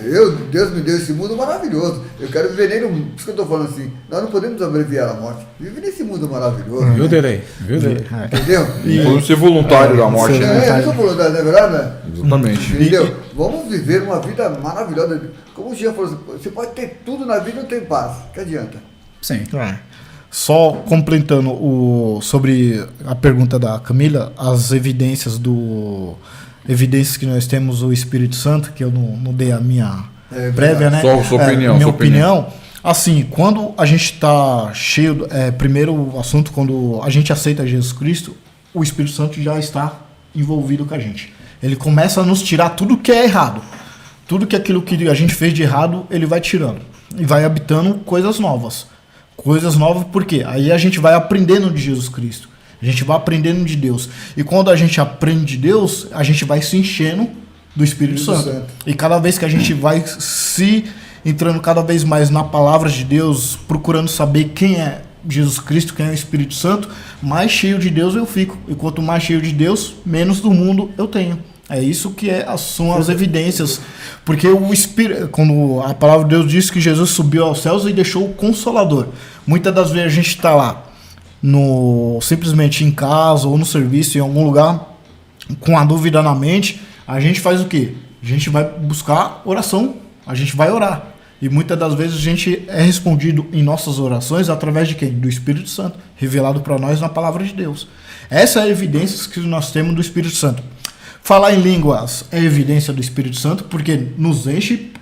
Deus me deu esse mundo maravilhoso. Eu quero viver nele, por isso que eu estou falando assim, nós não podemos abreviar a morte. Vive nesse mundo maravilhoso. Viu, Né? Delei? Viu, Delei? Entendeu? Podemos ser voluntário da morte, né? Eu não sou voluntário, não é verdade, né? Exatamente. Entendeu? Vamos viver uma vida maravilhosa. Como o Jean falou assim, você pode ter tudo na vida e não tem paz. Que adianta? Sim. Só complementando sobre a pergunta da Camila, as evidências que nós temos o Espírito Santo, que eu não dei a minha prévia, né? Sua opinião. Minha opinião. Assim, quando a gente está cheio, primeiro o assunto, quando a gente aceita Jesus Cristo, o Espírito Santo já está envolvido com a gente. Ele começa a nos tirar tudo que é errado. Tudo que aquilo que a gente fez de errado, ele vai tirando. E vai habitando coisas novas. Coisas novas porque aí a gente vai aprendendo de Jesus Cristo. A gente vai aprendendo de Deus. E quando a gente aprende de Deus, a gente vai se enchendo do Espírito Santo. E cada vez que a gente vai se entrando cada vez mais na palavra de Deus, procurando saber quem é Jesus Cristo, quem é o Espírito Santo, mais cheio de Deus eu fico. E quanto mais cheio de Deus, menos do mundo eu tenho. É isso que são as evidências. Porque o Espírito, quando a palavra de Deus diz que Jesus subiu aos céus e deixou o Consolador. Muitas das vezes a gente está lá, simplesmente em casa ou no serviço, em algum lugar, com a dúvida na mente, a gente faz o quê? A gente vai buscar oração, a gente vai orar. E muitas das vezes a gente é respondido em nossas orações através de quem? Do Espírito Santo, revelado para nós na palavra de Deus. Essa é a evidência que nós temos do Espírito Santo. Falar em línguas é evidência do Espírito Santo, porque nos enche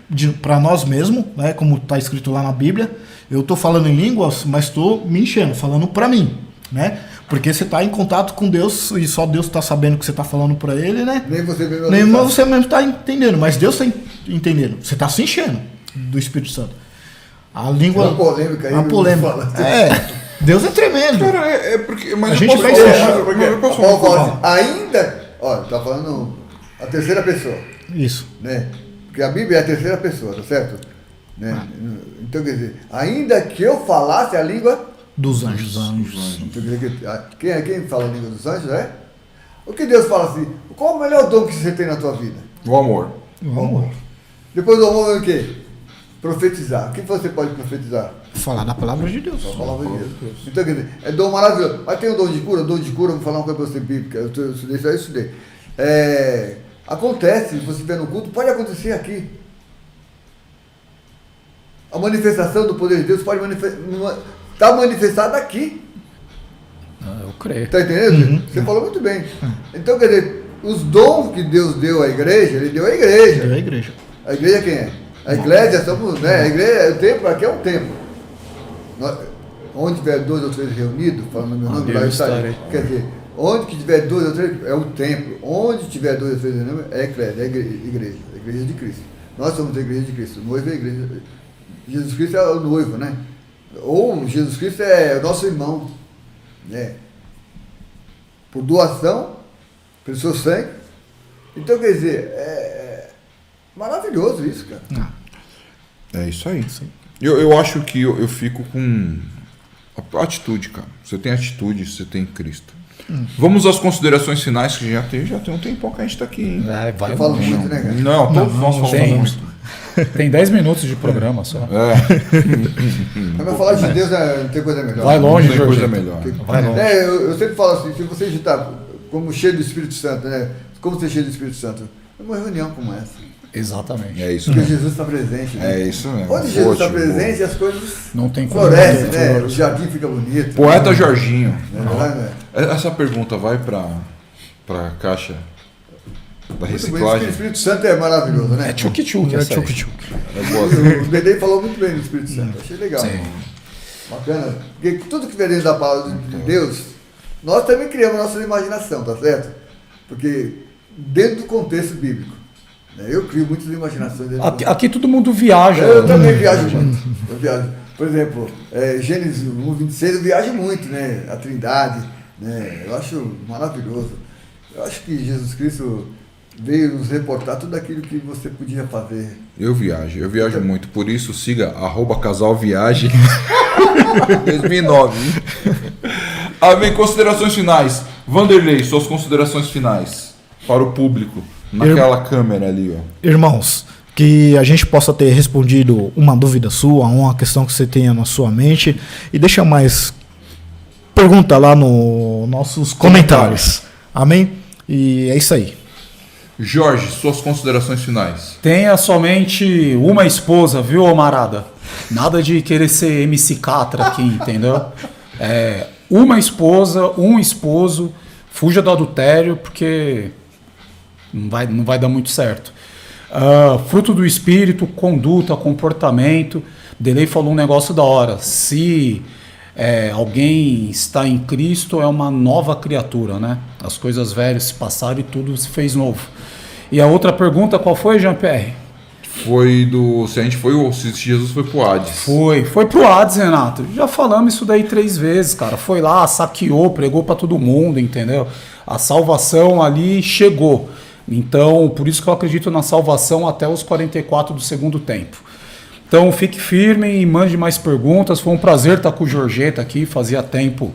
para nós mesmos, né, como está escrito lá na Bíblia. Eu estou falando em línguas, mas estou me enchendo, falando para mim, né? Porque você está em contato com Deus e só Deus está sabendo que você está falando para Ele, né? Nem você mesmo. Nem você mesmo está entendendo, mas Deus está entendendo. Você está se enchendo do Espírito Santo. A língua. Uma polêmica aí. Uma polêmica. Deus é tremendo. Cara, porque. Mas A eu gente posso vai falar, ser- mas eu posso Paulo fala falar. assim, ainda, olha, tá falando a terceira pessoa, Isso. né? Porque a Bíblia é a terceira pessoa, tá certo? Né? Então, quer dizer, ainda que eu falasse a língua Dos anjos. Então, quer dizer, quem fala a língua dos anjos, é? O que Deus fala assim, qual o melhor dom que você tem na tua vida? O amor. O amor. Depois do amor, o quê? Profetizar. O que você pode profetizar? Falar da palavra de Deus. A palavra de Deus. Então, quer dizer, é dom maravilhoso. Mas tem o dom de cura? Dom de cura, vou falar uma coisa para você bíblica. Eu estudei isso aí, estudei. Acontece, se você estiver no culto, pode acontecer aqui. A manifestação do poder de Deus pode estar manifestada aqui. Eu creio. Está entendendo? Você falou muito bem. Então, quer dizer, os dons que Deus deu à igreja, Ele deu à igreja. É a igreja. A igreja quem é? A igreja somos, né? A igreja, o templo aqui é um templo. Onde tiver 2 ou 3 reunidos, falando meu nome, lá estarei. Quer dizer, onde que tiver 2 ou 3 é o templo. Onde tiver 2 ou 3 reunidos é a eclésia, é a igreja de Cristo. Nós somos a igreja de Cristo. O noivo é a igreja. Jesus Cristo é o noivo, né? Ou Jesus Cristo é o nosso irmão, né? Por doação, pelo seu sangue. Então, quer dizer, é maravilhoso isso, cara. É isso aí. Eu acho que eu fico com atitude, cara. Você tem atitude, você tem Cristo. Vamos às considerações finais, que já tem um tempão que a gente tá aqui, hein? Vai Eu falo muito, né, cara? Não, todos nós falamos tem. muito. Tem 10 minutos de programa só. Mas falar de Deus não tem coisa melhor. Vai longe, Não tem coisa Jorge. melhor. Vai longe. Eu sempre falo assim, se você digitar como cheio do Espírito Santo, né? Como ser cheio do Espírito Santo? É uma reunião como essa. Exatamente. É isso Porque mesmo. Jesus está presente, né? É isso mesmo. Onde Jesus está Ótimo. presente, as coisas Não tem como florescem, manter né? O flores. jardim fica bonito. Poeta Jorginho. Né? Essa pergunta vai para a caixa da Muito bem, reciclagem? o Espírito Santo é maravilhoso, né? É tchuk-tchuk essa aí. É boa. O Bedei falou muito bem do Espírito Santo, achei legal. Sim. Bacana. Porque tudo que vem dentro da palavra de Deus, nós também criamos a nossa imaginação, tá certo? Porque dentro do contexto bíblico, né? Eu crio muitas imaginações dentro Aqui todo mundo viaja. Eu também viajo muito. Eu viajo. Por exemplo, Gênesis 1:26 eu viajo muito, né? A Trindade, né? Eu acho maravilhoso. Eu acho que Jesus Cristo veio nos reportar tudo aquilo que você podia fazer. Eu viajo muito. Por isso, siga @casalviagem 2009. Amém. Considerações finais. Vanderlei, suas considerações finais para o público. Naquela câmera ali, ó. Irmãos, que a gente possa ter respondido uma dúvida sua, uma questão que você tenha na sua mente, e deixa mais pergunta lá nos nossos comentários. Amém? E é isso aí. Jorge, suas considerações finais. Tenha somente uma esposa, viu, Omarada? Nada de querer ser MC Catra aqui, entendeu? Uma esposa, um esposo, fuja do adultério, porque não vai dar muito certo. Fruto do espírito, conduta, comportamento. Delei falou um negócio da hora. Se alguém está em Cristo, é uma nova criatura, né? As coisas velhas se passaram e tudo se fez novo. E a outra pergunta, qual foi, Jean-Pierre? Foi do. Se Jesus foi pro Hades. Foi pro Hades, Renato. Já falamos isso daí 3 vezes, cara. Foi lá, saqueou, pregou para todo mundo, entendeu? A salvação ali chegou. Então, por isso que eu acredito na salvação até os 44 do segundo tempo. Então, fique firme e mande mais perguntas. Foi um prazer estar com o Jorgeta aqui. Fazia tempo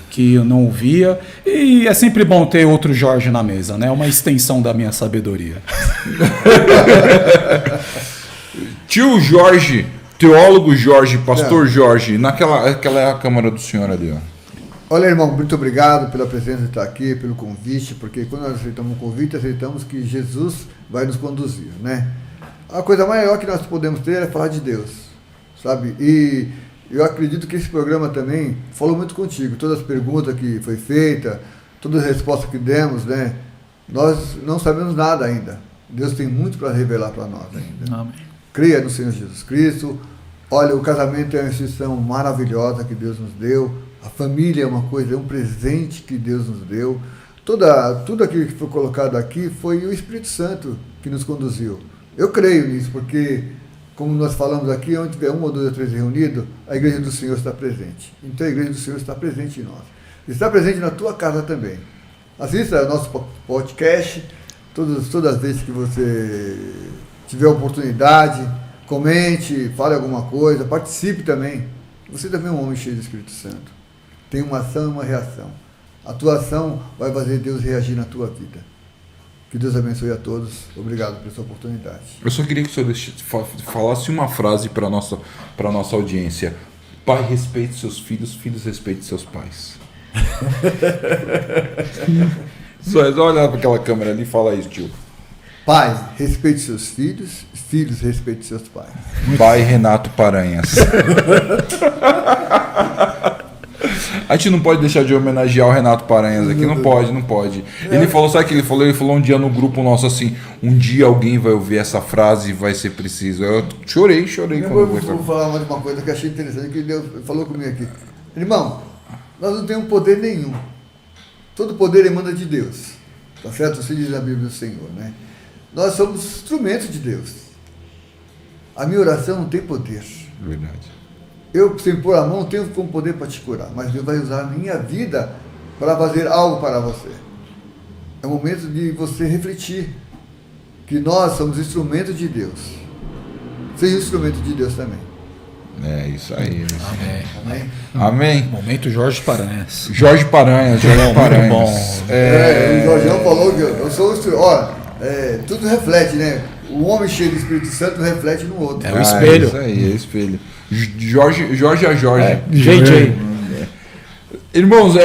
que eu não o via. E é sempre bom ter outro Jorge na mesa, né? É uma extensão da minha sabedoria. Tio Jorge, teólogo Jorge, pastor Jorge, aquela é a câmara do senhor ali, ó. Olha, irmão, muito obrigado pela presença de estar aqui, pelo convite, porque quando nós aceitamos o convite, aceitamos que Jesus vai nos conduzir, né? A coisa maior que nós podemos ter é falar de Deus, sabe? E eu acredito que esse programa também falou muito contigo. Todas as perguntas que foi feita, todas as respostas que demos, né? Nós não sabemos nada ainda. Deus tem muito para revelar para nós ainda. Amém. Creia no Senhor Jesus Cristo. Olha, o casamento é uma instituição maravilhosa que Deus nos deu. A família é uma coisa, é um presente que Deus nos deu. Tudo aquilo que foi colocado aqui foi o Espírito Santo que nos conduziu. Eu creio nisso, porque, como nós falamos aqui, onde tiver 1 ou 2 ou 3 reunidos, a igreja do Senhor está presente. Então a igreja do Senhor está presente em nós. Está presente na tua casa também. Assista o nosso podcast, todas as vezes que você tiver oportunidade, comente, fale alguma coisa, participe também. Você também é um homem cheio do Espírito Santo. Tem uma ação e uma reação. A tua ação vai fazer Deus reagir na tua vida. Que Deus abençoe a todos. Obrigado pela sua oportunidade. Eu só queria que o senhor falasse uma frase para nossa audiência. Pai, respeite seus filhos, filhos, respeite seus pais. Só olha para aquela câmera ali e fala isso, tio. Pai, respeite seus filhos, filhos, respeite seus pais. Pai Renato Paranhas. A gente não pode deixar de homenagear o Renato Paranhas aqui, não pode. Ele falou, sabe o que ele falou? Ele falou um dia no grupo nosso assim, um dia alguém vai ouvir essa frase e vai ser preciso. Eu chorei Eu vou falar mais uma coisa que eu achei interessante, que Deus falou comigo aqui. Irmão, nós não temos poder nenhum. Todo poder emana de Deus. Tá certo? Você diz na Bíblia do Senhor, né? Nós somos instrumentos de Deus. A minha oração não tem poder. Verdade. Eu, sem pôr a mão, tenho como poder para te curar, mas Deus vai usar a minha vida para fazer algo para você. É o momento de você refletir que nós somos instrumentos de Deus. Seja instrumento de Deus também. É isso aí. Amém? Amém. Momento Jorge Paranhas. Jorge Paranhas. Muito bom. O Jorgeão falou que eu sou o instrumento. Olha, tudo reflete, né? O homem cheio do Espírito Santo reflete no outro. É o espelho. Isso aí, é espelho. Jorge a Jorge. JJ. Irmãos,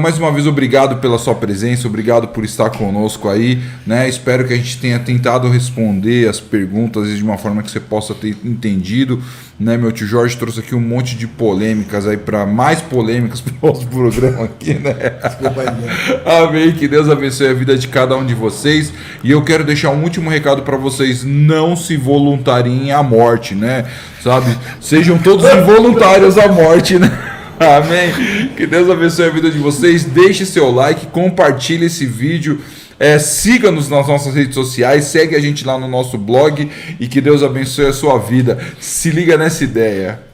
mais uma vez obrigado pela sua presença, obrigado por estar conosco aí, né? Espero que a gente tenha tentado responder as perguntas de uma forma que você possa ter entendido, né? Meu tio Jorge trouxe aqui um monte de polêmicas aí, para mais polêmicas para o nosso programa aqui, né? Desculpa aí, Amém, que Deus abençoe a vida de cada um de vocês. E eu quero deixar um último recado para vocês: não se voluntariem à morte, né? Sabe? Sejam todos involuntários à morte, né? Amém. Que Deus abençoe a vida de vocês. Deixe seu like, compartilhe esse vídeo, siga-nos nas nossas redes sociais, segue a gente lá no nosso blog e que Deus abençoe a sua vida. Se liga nessa ideia.